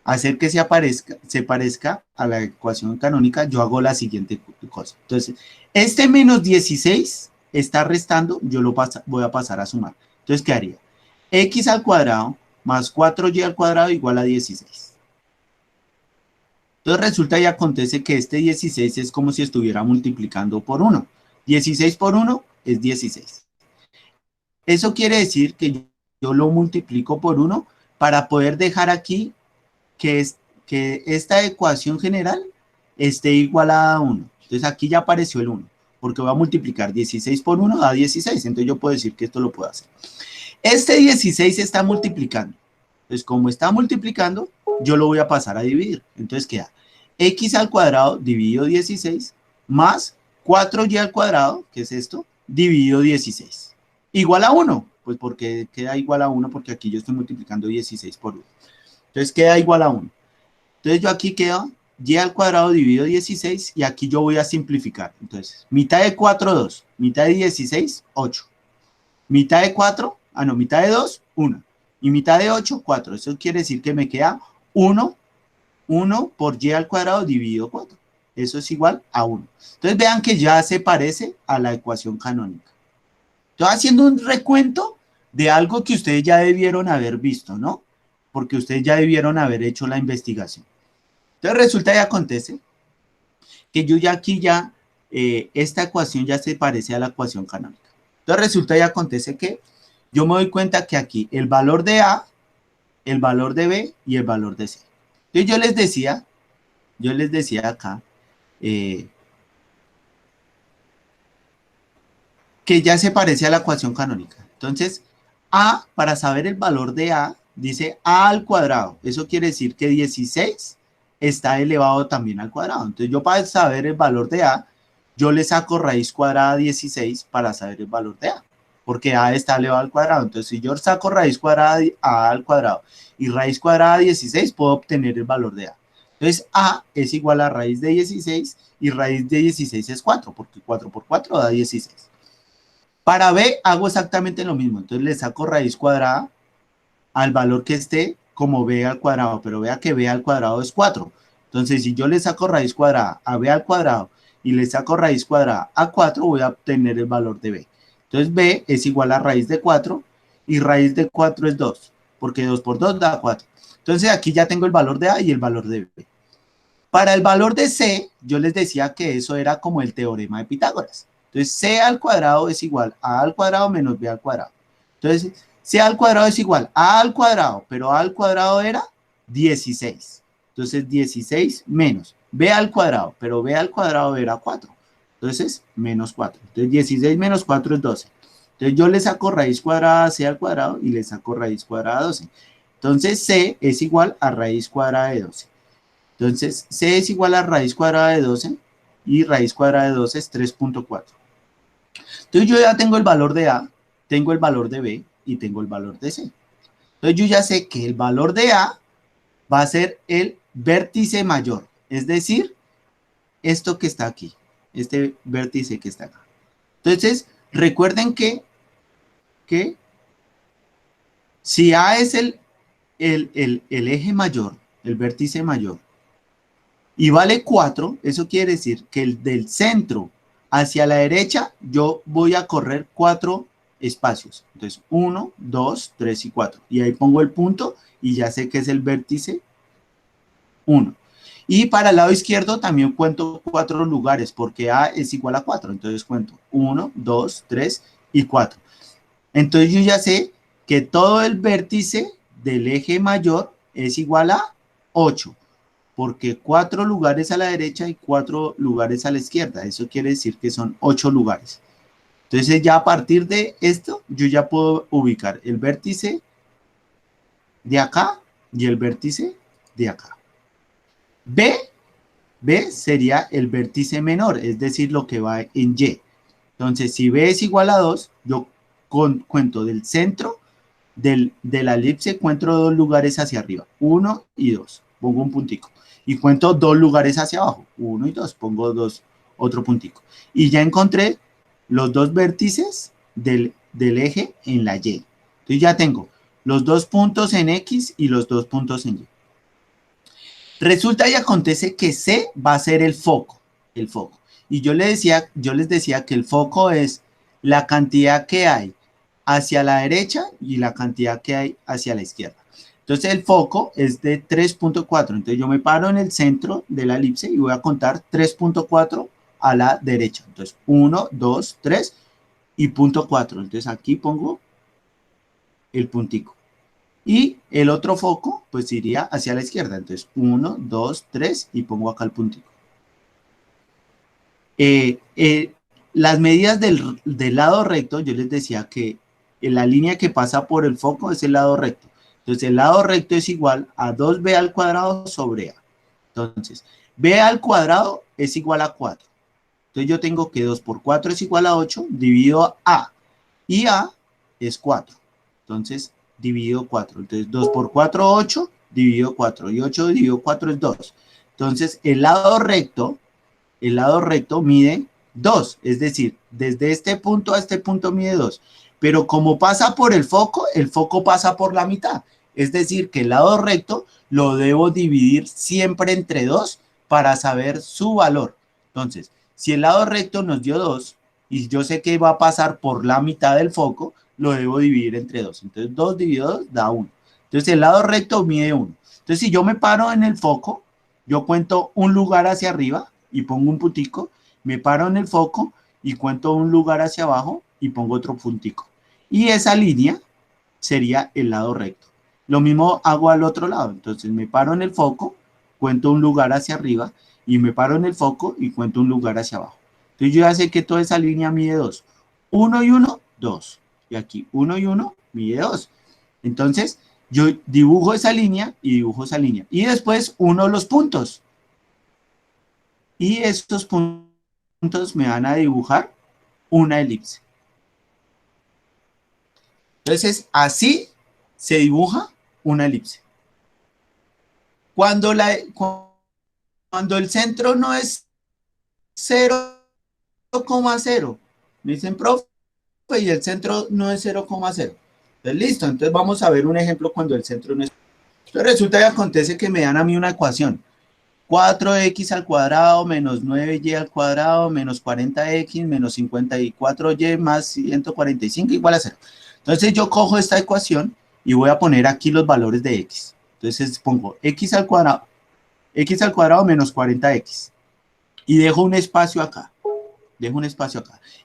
hacer que se parezca a la ecuación canónica, yo hago la siguiente cosa. Entonces, este menos 16 está restando, yo lo voy a pasar a sumar. Entonces, ¿qué haría? X al cuadrado más 4y al cuadrado igual a 16. Entonces resulta y acontece que este 16 es como si estuviera multiplicando por 1. 16 por 1 es 16. Eso quiere decir que yo lo multiplico por 1 para poder dejar aquí que esta ecuación general esté igualada a 1. Entonces aquí ya apareció el 1, porque voy a multiplicar 16 por 1 da 16. Entonces yo puedo decir que esto lo puedo hacer. Este 16 está multiplicando. Entonces como está multiplicando, yo lo voy a pasar a dividir. Entonces queda x al cuadrado dividido 16 más 4y al cuadrado, que es esto, dividido 16. Igual a 1, pues porque queda igual a 1 porque aquí yo estoy multiplicando 16 por 1. Entonces queda igual a 1. Entonces yo aquí quedo y al cuadrado dividido 16 y aquí yo voy a simplificar. Entonces, mitad de 4, 2. Mitad de 16, 8. Mitad de 4, mitad de 2, 1. Y mitad de 8, 4. Eso quiere decir que me queda 1 por y al cuadrado dividido 4. Eso es igual a 1. Entonces vean que ya se parece a la ecuación canónica. Estoy haciendo un recuento de algo que ustedes ya debieron haber visto, ¿no? porque ustedes ya debieron haber hecho la investigación. Entonces resulta y acontece que yo ya aquí ya, esta ecuación ya se parece a la ecuación canónica. Entonces resulta y acontece que yo me doy cuenta que aquí el valor de A, el valor de B y el valor de C. Entonces yo les decía acá, que ya se parece a la ecuación canónica. Entonces, A, para saber el valor de A, dice A al cuadrado. Eso quiere decir que 16 está elevado también al cuadrado. Entonces, yo para saber el valor de A, yo le saco raíz cuadrada 16 para saber el valor de A, porque A está elevado al cuadrado. Entonces, si yo saco raíz cuadrada A al cuadrado y raíz cuadrada 16, puedo obtener el valor de A. Entonces, A es igual a raíz de 16 y raíz de 16 es 4, porque 4 por 4 da 16. Para B hago exactamente lo mismo. Entonces, le saco raíz cuadrada al valor que esté como B al cuadrado, pero vea que B al cuadrado es 4. Entonces, si yo le saco raíz cuadrada a B al cuadrado y le saco raíz cuadrada a 4, voy a obtener el valor de B. Entonces, B es igual a raíz de 4 y raíz de 4 es 2, porque 2 por 2 da 4. Entonces, aquí ya tengo el valor de A y el valor de B. Para el valor de C, yo les decía que eso era como el teorema de Pitágoras. Entonces, C al cuadrado es igual a al cuadrado menos B al cuadrado. Entonces, C al cuadrado es igual a al cuadrado, pero A al cuadrado era 16. Entonces, 16 menos B al cuadrado, pero B al cuadrado era 4. Entonces, menos 4. Entonces, 16 menos 4 es 12. Entonces, yo le saco raíz cuadrada a C al cuadrado y le saco raíz cuadrada a 12. Entonces, C es igual a raíz cuadrada de 12. Entonces, C es igual a raíz cuadrada de 12 y raíz cuadrada de 12 es 3.4. Entonces, yo ya tengo el valor de A, tengo el valor de B y tengo el valor de C. Entonces, yo ya sé que el valor de A va a ser el vértice mayor, es decir, esto que está aquí, este vértice que está acá. Entonces, recuerden que si A es el eje mayor, el vértice mayor, y vale 4, eso quiere decir que el del centro hacia la derecha, yo voy a correr 4 espacios. Entonces, 1, 2, 3 y 4. Y ahí pongo el punto y ya sé que es el vértice 1. Y para el lado izquierdo también cuento 4 lugares, porque A es igual a 4. Entonces cuento 1, 2, 3 y 4. Entonces yo ya sé que todo el vértice del eje mayor es igual a 8. Porque 4 lugares a la derecha y 4 lugares a la izquierda. Eso quiere decir que son 8 lugares. Entonces ya a partir de esto, yo ya puedo ubicar el vértice de acá y el vértice de acá. B sería el vértice menor, es decir, lo que va en Y. Entonces, si B es igual a 2, yo cuento del centro de la elipse, cuento 2 lugares hacia arriba, 1 y 2. Pongo un puntico. Y cuento 2 lugares hacia abajo, 1 y 2, pongo 2, otro puntico. Y ya encontré los 2 vértices del eje en la Y. Entonces ya tengo los 2 puntos en X y los 2 puntos en Y. Resulta y acontece que C va a ser el foco. Y yo les decía que el foco es la cantidad que hay hacia la derecha y la cantidad que hay hacia la izquierda. Entonces el foco es de 3.4. Entonces yo me paro en el centro de la elipse y voy a contar 3.4 a la derecha. Entonces 1, 2, 3 y punto 4. Entonces aquí pongo el puntico. Y el otro foco pues iría hacia la izquierda. Entonces 1, 2, 3 y pongo acá el puntico. Las medidas del lado recto, yo les decía que la línea que pasa por el foco es el lado recto. Entonces, el lado recto es igual a 2b al cuadrado sobre a. Entonces, b al cuadrado es igual a 4. Entonces, yo tengo que 2 por 4 es igual a 8, divido a. Y a es 4. Entonces, divido 4. Entonces, 2 por 4, 8, divido 4. Y 8 dividido 4 es 2. Entonces, el lado recto mide 2. Es decir, desde este punto a este punto mide 2. Pero como pasa por el foco pasa por la mitad. Es decir, que el lado recto lo debo dividir siempre entre 2 para saber su valor. Entonces, si el lado recto nos dio 2 y yo sé que va a pasar por la mitad del foco, lo debo dividir entre 2. Entonces, 2 dividido 2 da 1. Entonces el lado recto mide 1. Entonces si yo me paro en el foco, yo cuento un lugar hacia arriba y pongo un puntico, me paro en el foco y cuento un lugar hacia abajo y pongo otro puntico. Y esa línea sería el lado recto. Lo mismo hago al otro lado. Entonces me paro en el foco, cuento un lugar hacia arriba y me paro en el foco y cuento un lugar hacia abajo. Entonces yo ya sé que toda esa línea mide 2. 1 y 1, 2. Y aquí 1 y 1 mide 2. Entonces yo dibujo esa línea y dibujo esa línea. Y después uno los puntos. Y estos puntos me van a dibujar una elipse. Entonces así se dibuja una elipse. Cuando el centro no es 0,0, me dicen, profe, y el centro no es 0,0. Entonces, listo, entonces vamos a ver un ejemplo cuando el centro no es. Entonces resulta y acontece que me dan a mí una ecuación. 4x al cuadrado menos 9y al cuadrado menos 40x menos 54y más 145 igual a 0. Entonces yo cojo esta ecuación y voy a poner aquí los valores de x. Entonces pongo x al cuadrado menos 40x. Y dejo un espacio acá.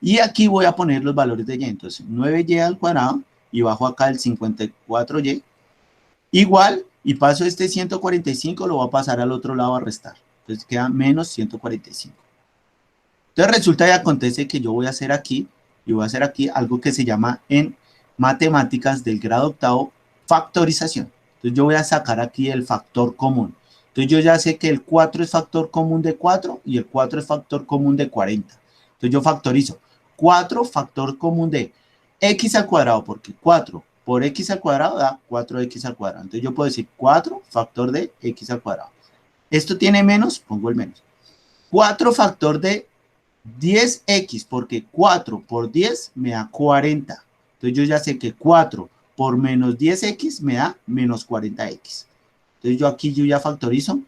Y aquí voy a poner los valores de y. Entonces 9y al cuadrado y bajo acá el 54y. Igual, y paso este 145, lo voy a pasar al otro lado a restar. Entonces queda menos 145. Entonces resulta y acontece que yo voy a hacer aquí, algo que se llama en matemáticas del grado octavo, factorización. Entonces yo voy a sacar aquí el factor común. Entonces yo ya sé que el 4 es factor común de 4 y el 4 es factor común de 40. Entonces yo factorizo 4 factor común de x al cuadrado, porque 4 por x al cuadrado da 4x al cuadrado. Entonces yo puedo decir 4 factor de x al cuadrado. Esto tiene menos, pongo el menos. 4 factor de 10x, porque 4 por 10 me da 40. Entonces yo ya sé que 4 por menos 10x me da menos 40x. Entonces yo ya factorizo,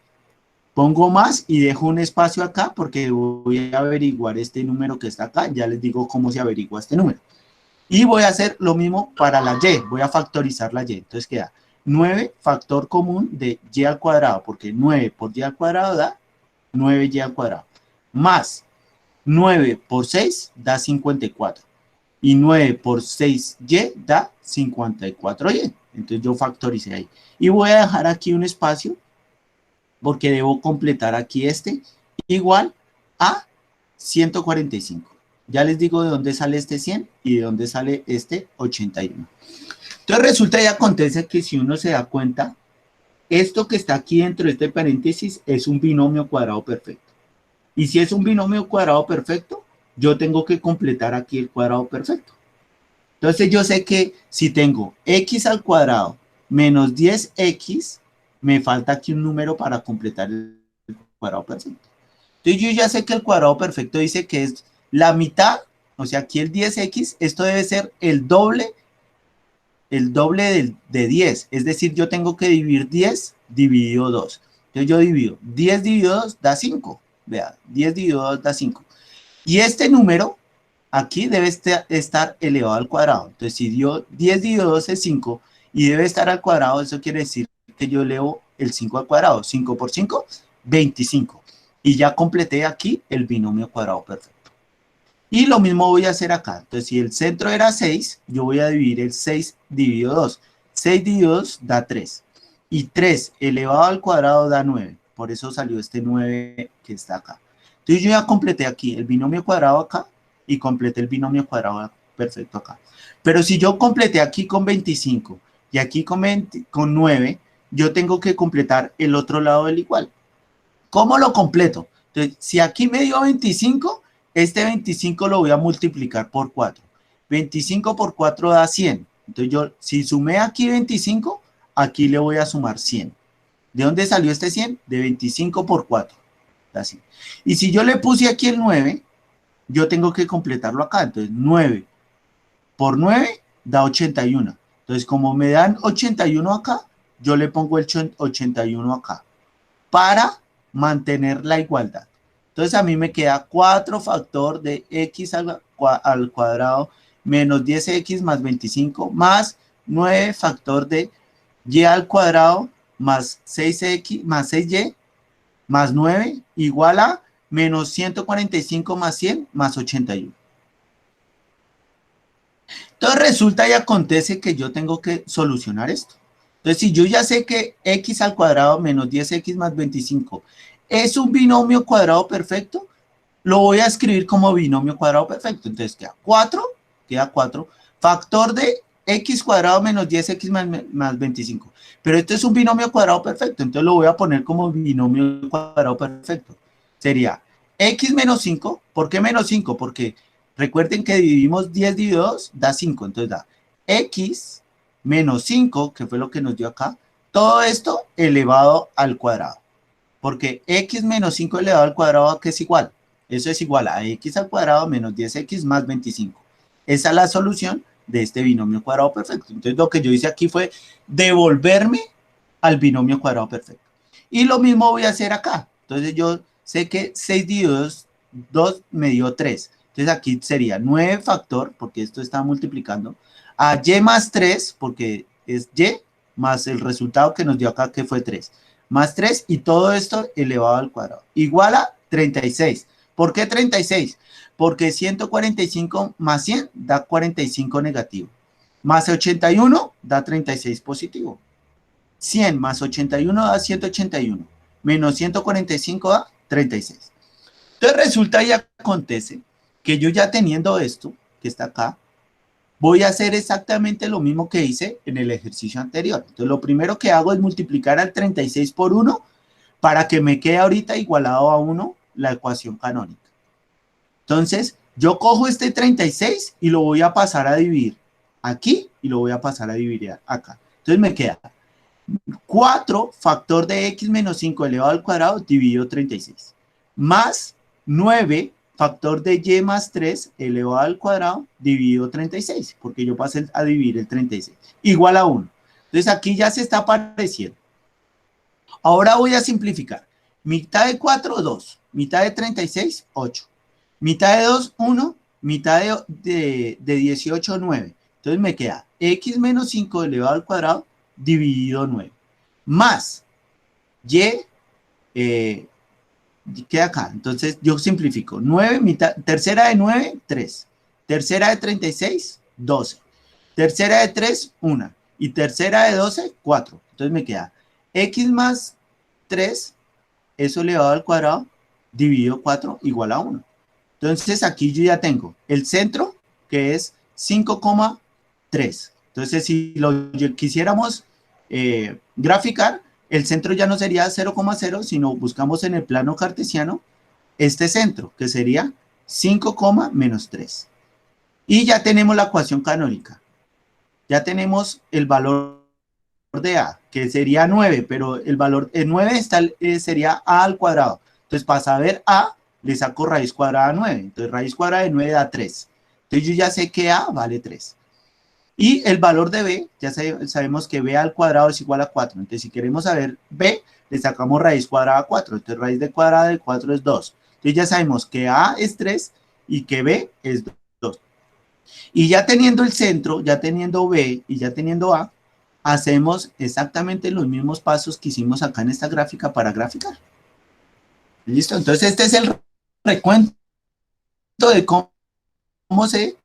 pongo más y dejo un espacio acá porque voy a averiguar este número que está acá. Ya les digo cómo se averigua este número. Y voy a hacer lo mismo para la y, voy a factorizar la y. Entonces queda 9 factor común de y al cuadrado, porque 9 por y al cuadrado da 9y al cuadrado, más 9 por 6 da 54. Y 9 por 6y da 54y. Entonces yo factoricé ahí. Y voy a dejar aquí un espacio, porque debo completar aquí este, igual a 145. Ya les digo de dónde sale este 100 y de dónde sale este 81. Entonces resulta y acontece que si uno se da cuenta, esto que está aquí dentro de este paréntesis es un binomio cuadrado perfecto. Y si es un binomio cuadrado perfecto, yo tengo que completar aquí el cuadrado perfecto. Entonces yo sé que si tengo x al cuadrado menos 10x, me falta aquí un número para completar el cuadrado perfecto. Entonces yo ya sé que el cuadrado perfecto dice que es la mitad, o sea, aquí el 10x, esto debe ser el doble de 10. Es decir, yo tengo que dividir 10 dividido 2. Entonces yo divido 10 dividido 2 da 5. Vea, 10 dividido 2 da 5. Y este número aquí debe estar elevado al cuadrado. Entonces si 10 dividido 2 es 5 y debe estar al cuadrado, eso quiere decir que yo elevo el 5 al cuadrado. 5 por 5, 25. Y ya completé aquí el binomio cuadrado perfecto. Y lo mismo voy a hacer acá. Entonces, si el centro era 6, yo voy a dividir el 6 dividido 2. 6 dividido 2 da 3. Y 3 elevado al cuadrado da 9. Por eso salió este 9 que está acá. Entonces, yo ya completé aquí el binomio cuadrado acá y completé el binomio cuadrado perfecto acá. Pero si yo completé aquí con 25 y aquí con 9, yo tengo que completar el otro lado del igual. ¿Cómo lo completo? Entonces, si aquí me dio 25, este 25 lo voy a multiplicar por 4. 25 por 4 da 100. Entonces yo, si sumé aquí 25, aquí le voy a sumar 100. ¿De dónde salió este 100? De 25 por 4. Da 100. Y si yo le puse aquí el 9, yo tengo que completarlo acá. Entonces 9 por 9 da 81. Entonces como me dan 81 acá, yo le pongo el 81 acá. Para mantener la igualdad. Entonces a mí me queda 4 factor de x al cuadrado menos 10x más 25 más 9 factor de y al cuadrado más 6x más 6y más 9 igual a menos 145 más 100 más 81. Entonces resulta y acontece que yo tengo que solucionar esto. Entonces si yo ya sé que x al cuadrado menos 10x más 25 es un binomio cuadrado perfecto, lo voy a escribir como binomio cuadrado perfecto. Entonces queda 4, factor de x cuadrado menos 10x más 25. Pero esto es un binomio cuadrado perfecto, entonces lo voy a poner como binomio cuadrado perfecto. Sería x menos 5, ¿por qué menos 5? Porque recuerden que dividimos 10 dividido 2, da 5, entonces da x menos 5, que fue lo que nos dio acá, todo esto elevado al cuadrado. Porque x menos 5 elevado al cuadrado, ¿a qué es igual? Eso es igual a x al cuadrado menos 10x más 25. Esa es la solución de este binomio cuadrado perfecto. Entonces lo que yo hice aquí fue devolverme al binomio cuadrado perfecto. Y lo mismo voy a hacer acá. Entonces yo sé que 6 dividido 2 me dio 3. Entonces aquí sería 9 factor, porque esto está multiplicando, a y más 3, porque es y, más el resultado que nos dio acá, que fue 3 más 3 y todo esto elevado al cuadrado. Igual a 36. ¿Por qué 36? Porque 145 más 100 da 45 negativo. Más 81 da 36 positivo. 100 más 81 da 181. Menos 145 da 36. Entonces resulta y acontece que yo ya teniendo esto, que está acá, voy a hacer exactamente lo mismo que hice en el ejercicio anterior. Entonces, lo primero que hago es multiplicar al 36 por 1 para que me quede ahorita igualado a 1 la ecuación canónica. Entonces, yo cojo este 36 y lo voy a pasar a dividir aquí y lo voy a pasar a dividir acá. Entonces, me queda 4 factor de x menos 5 elevado al cuadrado dividido 36. Más 9 factor de y más 3 elevado al cuadrado dividido 36, porque yo pasé a dividir el 36, igual a 1. Entonces aquí ya se está apareciendo. Ahora voy a simplificar. Mitad de 4, 2. Mitad de 36, 8. Mitad de 2, 1. Mitad de 18, 9. Entonces me queda x menos 5 elevado al cuadrado dividido 9. Más y, queda acá. Entonces yo simplifico. 9, mitad, tercera de 9, 3. Tercera de 36, 12. Tercera de 3, 1. Y tercera de 12, 4. Entonces me queda x más 3, eso elevado al cuadrado, dividido 4 igual a 1. Entonces aquí yo ya tengo el centro, que es 5,3. Entonces si lo quisiéramos graficar, el centro ya no sería 0,0, sino buscamos en el plano cartesiano este centro, que sería 5, menos 3. Y ya tenemos la ecuación canónica. Ya tenemos el valor de a, que sería 9, pero el valor de 9 está, sería a al cuadrado. Entonces, para saber a, le saco raíz cuadrada de 9. Entonces, raíz cuadrada de 9 da 3. Entonces, yo ya sé que a vale 3. Y el valor de b, ya sabemos que b al cuadrado es igual a 4. Entonces, si queremos saber b, le sacamos raíz cuadrada de 4. Entonces, raíz de cuadrada de 4 es 2. Entonces, ya sabemos que a es 3 y que b es 2. Y ya teniendo el centro, ya teniendo b y ya teniendo a, hacemos exactamente los mismos pasos que hicimos acá en esta gráfica para graficar. ¿Listo? Entonces, este es el recuento de cómo se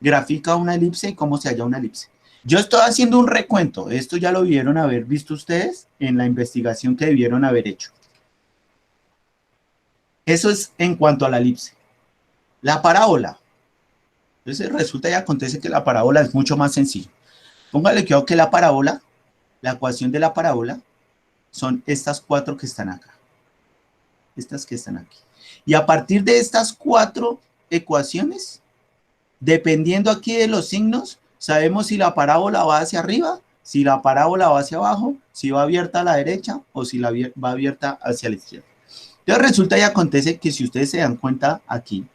grafica una elipse y cómo se halla una elipse. Yo estoy haciendo un recuento. Esto ya lo debieron haber visto ustedes en la investigación que debieron haber hecho. Eso es en cuanto a la elipse. La parábola. Entonces, resulta y acontece que la parábola es mucho más sencilla. Póngale cuidado que la parábola, la ecuación de la parábola, son estas 4 que están acá. Estas que están aquí. Y a partir de estas 4 ecuaciones, dependiendo aquí de los signos, sabemos si la parábola va hacia arriba, si la parábola va hacia abajo, si va abierta a la derecha o si va abierta hacia la izquierda. Entonces resulta y acontece que si ustedes se dan cuenta aquí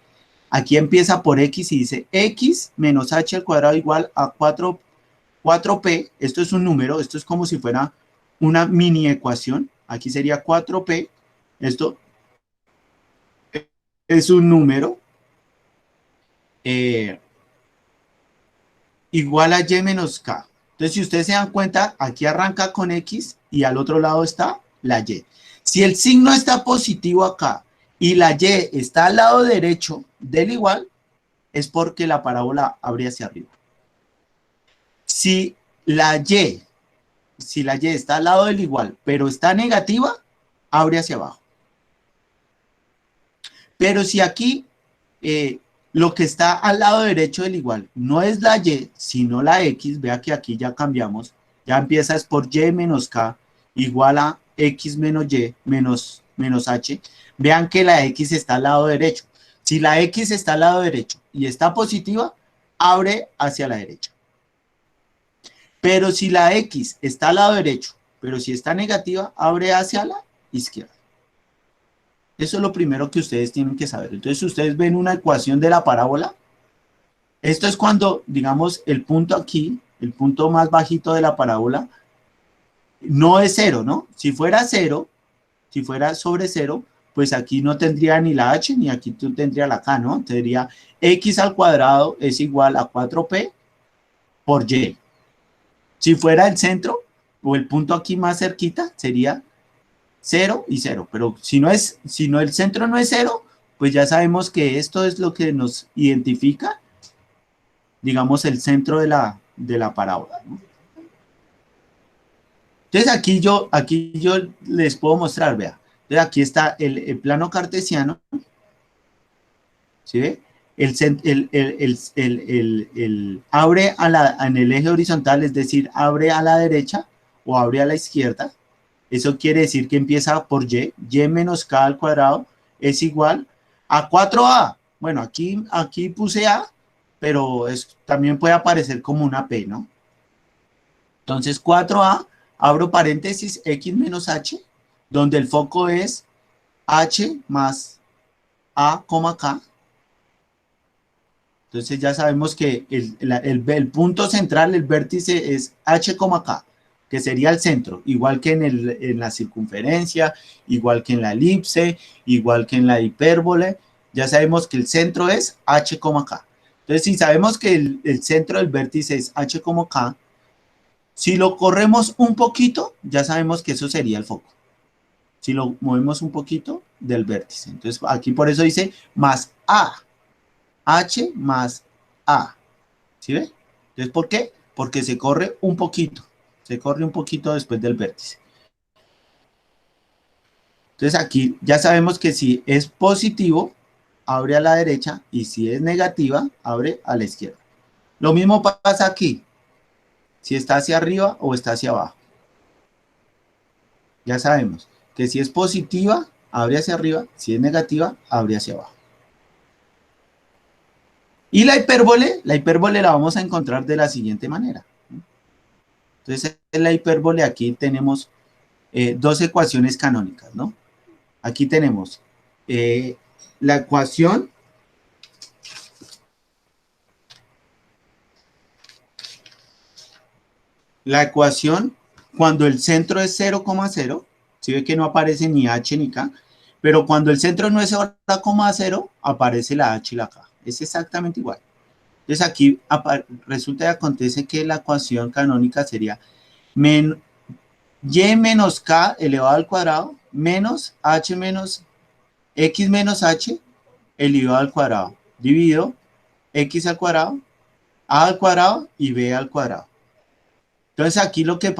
empieza por x y dice x menos h al cuadrado igual a 4p, esto es un número, esto es como si fuera una mini ecuación, aquí sería 4p, esto es un número, igual a y menos k. Entonces, si ustedes se dan cuenta, aquí arranca con X y al otro lado está la Y. Si el signo está positivo acá y la Y está al lado derecho del igual, es porque la parábola abre hacia arriba. Si la Y está al lado del igual, pero está negativa, abre hacia abajo. Pero si aquí lo que está al lado derecho del igual no es la Y, sino la X, vea que aquí ya cambiamos, ya empieza es por Y menos K igual a X menos Y menos H. Vean que la X está al lado derecho. Si la X está al lado derecho y está positiva, abre hacia la derecha. Pero si la X está al lado derecho, pero si está negativa, abre hacia la izquierda. Eso es lo primero que ustedes tienen que saber. Entonces, ustedes ven una ecuación de la parábola. Esto es cuando, digamos, el punto aquí, el punto más bajito de la parábola, no es cero, ¿no? Si fuera cero, si fuera sobre cero, pues aquí no tendría ni la h, ni aquí tendría la k, ¿no? Tendría x al cuadrado es igual a 4p por y. Si fuera el centro, o el punto aquí más cerquita, sería 0 y 0. Pero si no el centro no es 0, pues ya sabemos que esto es lo que nos identifica, digamos, el centro de la parábola, ¿no? Entonces aquí yo les puedo mostrar, vea. Entonces aquí está el plano cartesiano, ¿sí ve? Abre en el eje horizontal, es decir, abre a la derecha o abre a la izquierda. Eso quiere decir que empieza por y menos k al cuadrado es igual a 4a. Bueno, aquí puse a, pero también puede aparecer como una p, ¿no? Entonces 4a, abro paréntesis, x menos h, donde el foco es h más a, k. Entonces ya sabemos que el punto central, el vértice es h, k, que sería el centro, igual que en la circunferencia, igual que en la elipse, igual que en la hipérbole. Ya sabemos que el centro es h, k. Entonces, si sabemos que el centro del vértice es h, k, si lo corremos un poquito, ya sabemos que eso sería el foco. Si lo movemos un poquito del vértice. Entonces, aquí por eso dice más a. H más A. ¿Sí ve? Entonces, ¿por qué? Porque se corre un poquito. Se corre un poquito después del vértice. Entonces, aquí ya sabemos que si es positivo, abre a la derecha. Y si es negativa, abre a la izquierda. Lo mismo pasa aquí. Si está hacia arriba o está hacia abajo. Ya sabemos que si es positiva, abre hacia arriba. Si es negativa, abre hacia abajo. Y la hipérbole la vamos a encontrar de la siguiente manera. Entonces, en la hipérbole aquí tenemos dos ecuaciones canónicas, ¿no? Aquí tenemos la ecuación cuando el centro es 0,0, si ve que no aparece ni h ni k, pero cuando el centro no es 0,0, aparece la h y la k. Es exactamente igual. Entonces aquí resulta y acontece que la ecuación canónica sería y menos k elevado al cuadrado menos h menos x menos h elevado al cuadrado dividido x al cuadrado, a al cuadrado y b al cuadrado. Entonces aquí lo que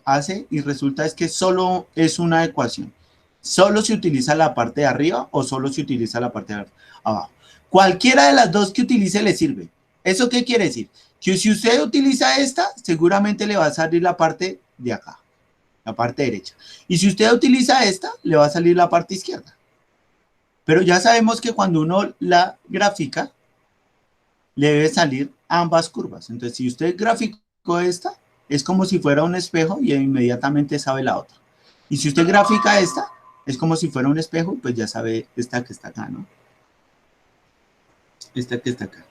hace y resulta es que solo es una ecuación. Solo se utiliza la parte de arriba o solo se utiliza la parte de abajo. Cualquiera de las dos que utilice le sirve. ¿Eso qué quiere decir? Que si usted utiliza esta, seguramente le va a salir la parte de acá, la parte derecha. Y si usted utiliza esta, le va a salir la parte izquierda. Pero ya sabemos que cuando uno la grafica, le debe salir ambas curvas. Entonces, si usted graficó esta, es como si fuera un espejo y inmediatamente sabe la otra. Y si usted grafica esta, es como si fuera un espejo, pues ya sabe esta que está acá, ¿no? Esta que está acá.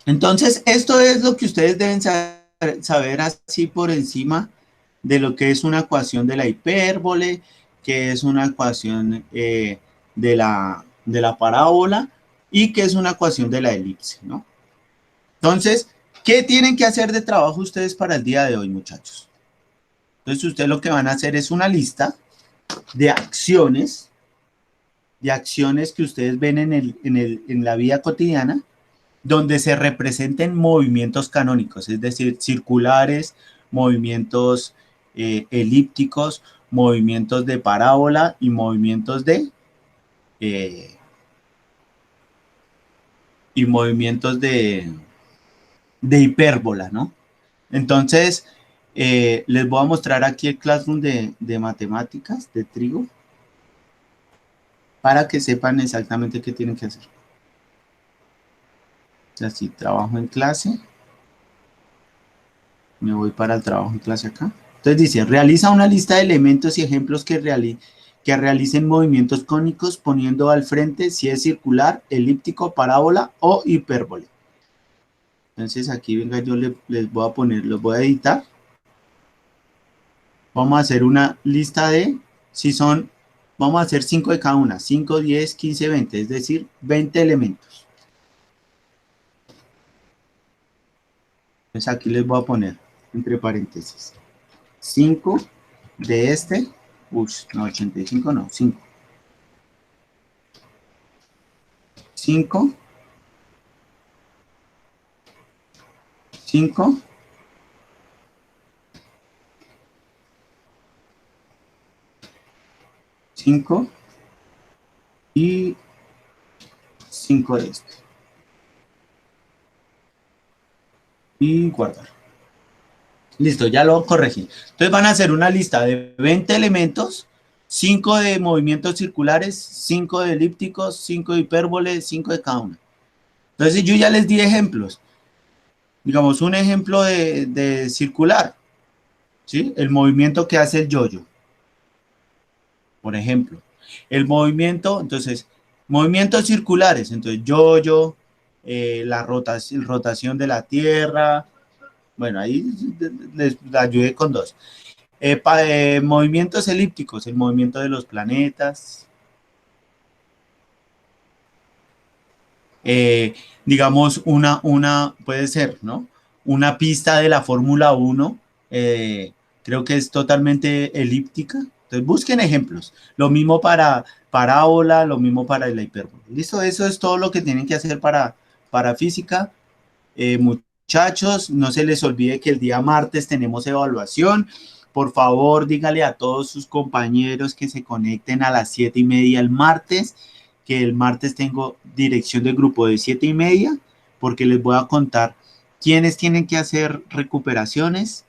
Entonces, esto es lo que ustedes deben saber así por encima de lo que es una ecuación de la hipérbole, que es una ecuación de la parábola y que es una ecuación de la elipse, ¿no? Entonces, ¿qué tienen que hacer de trabajo ustedes para el día de hoy, muchachos? Entonces, ustedes lo que van a hacer es una lista de acciones que ustedes ven en la vida cotidiana, donde se representen movimientos canónicos, es decir, circulares, movimientos elípticos, movimientos de parábola y movimientos eh, de hipérbola, ¿no? Entonces, les voy a mostrar aquí el Classroom de matemáticas, de trigo, para que sepan exactamente qué tienen que hacer. Así, trabajo en clase. Me voy para el trabajo en clase acá. Entonces dice, realiza una lista de elementos y ejemplos que realicen movimientos cónicos poniendo al frente si es circular, elíptico, parábola o hipérbole. Entonces aquí, venga, yo les voy a poner, los voy a editar. Vamos a hacer una lista de, si son, vamos a hacer 5 de cada una, 5, 10, 15, 20, es decir, 20 elementos. Entonces aquí les voy a poner, entre paréntesis, 5 de este, no, 85 no, 5. 5, 5, 5 y 5 de este. Y guardar. Listo, ya lo corregí. Entonces van a hacer una lista de 20 elementos, 5 de movimientos circulares, 5 de elípticos, 5 de hipérboles, 5 de cada una. Entonces yo ya les di ejemplos. Digamos, un ejemplo de circular, ¿sí? El movimiento que hace el yo-yo, por ejemplo. El movimiento, entonces, movimientos circulares, entonces yo-yo, la rotación de la Tierra. Bueno, ahí les ayudé con 2. Movimientos elípticos, el movimiento de los planetas. Digamos, puede ser, ¿no? Una pista de la Fórmula 1, creo que es totalmente elíptica. Entonces, busquen ejemplos. Lo mismo para parábola, lo mismo para la hipérbola. ¿Listo? Eso es todo lo que tienen que hacer para física. Muchachos, no se les olvide que el día martes tenemos evaluación. Por favor, dígale a todos sus compañeros que se conecten a las 7:30 el martes, que el martes tengo dirección de grupo de 7:30, porque les voy a contar quiénes tienen que hacer recuperaciones.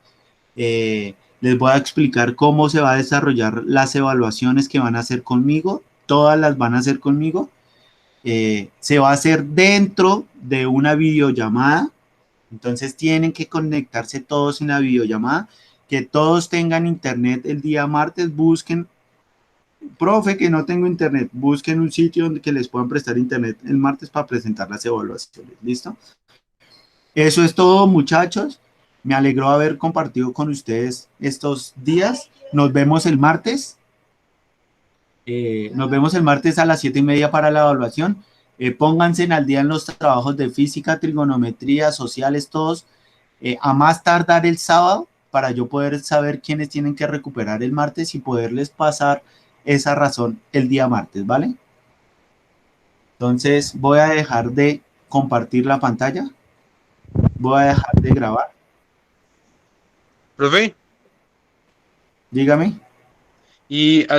Les voy a explicar cómo se va a desarrollar las evaluaciones que van a hacer conmigo. Todas las van a hacer conmigo. Se va a hacer dentro de una videollamada. Entonces tienen que conectarse todos en la videollamada, que todos tengan internet el día martes. Busquen, profe, que no tengo internet, busquen un sitio donde que les puedan prestar internet el martes para presentar las evaluaciones. ¿Listo? Eso es todo, muchachos. Me alegró haber compartido con ustedes estos días. Nos vemos el martes. Nos vemos el martes a las 7:30 para la evaluación. Pónganse al día en los trabajos de física, trigonometría, sociales, todos. A más tardar el sábado, para yo poder saber quiénes tienen que recuperar el martes y poderles pasar esa razón el día martes, ¿vale? Entonces voy a dejar de compartir la pantalla. Voy a dejar de grabar. Profe, Dígame. y así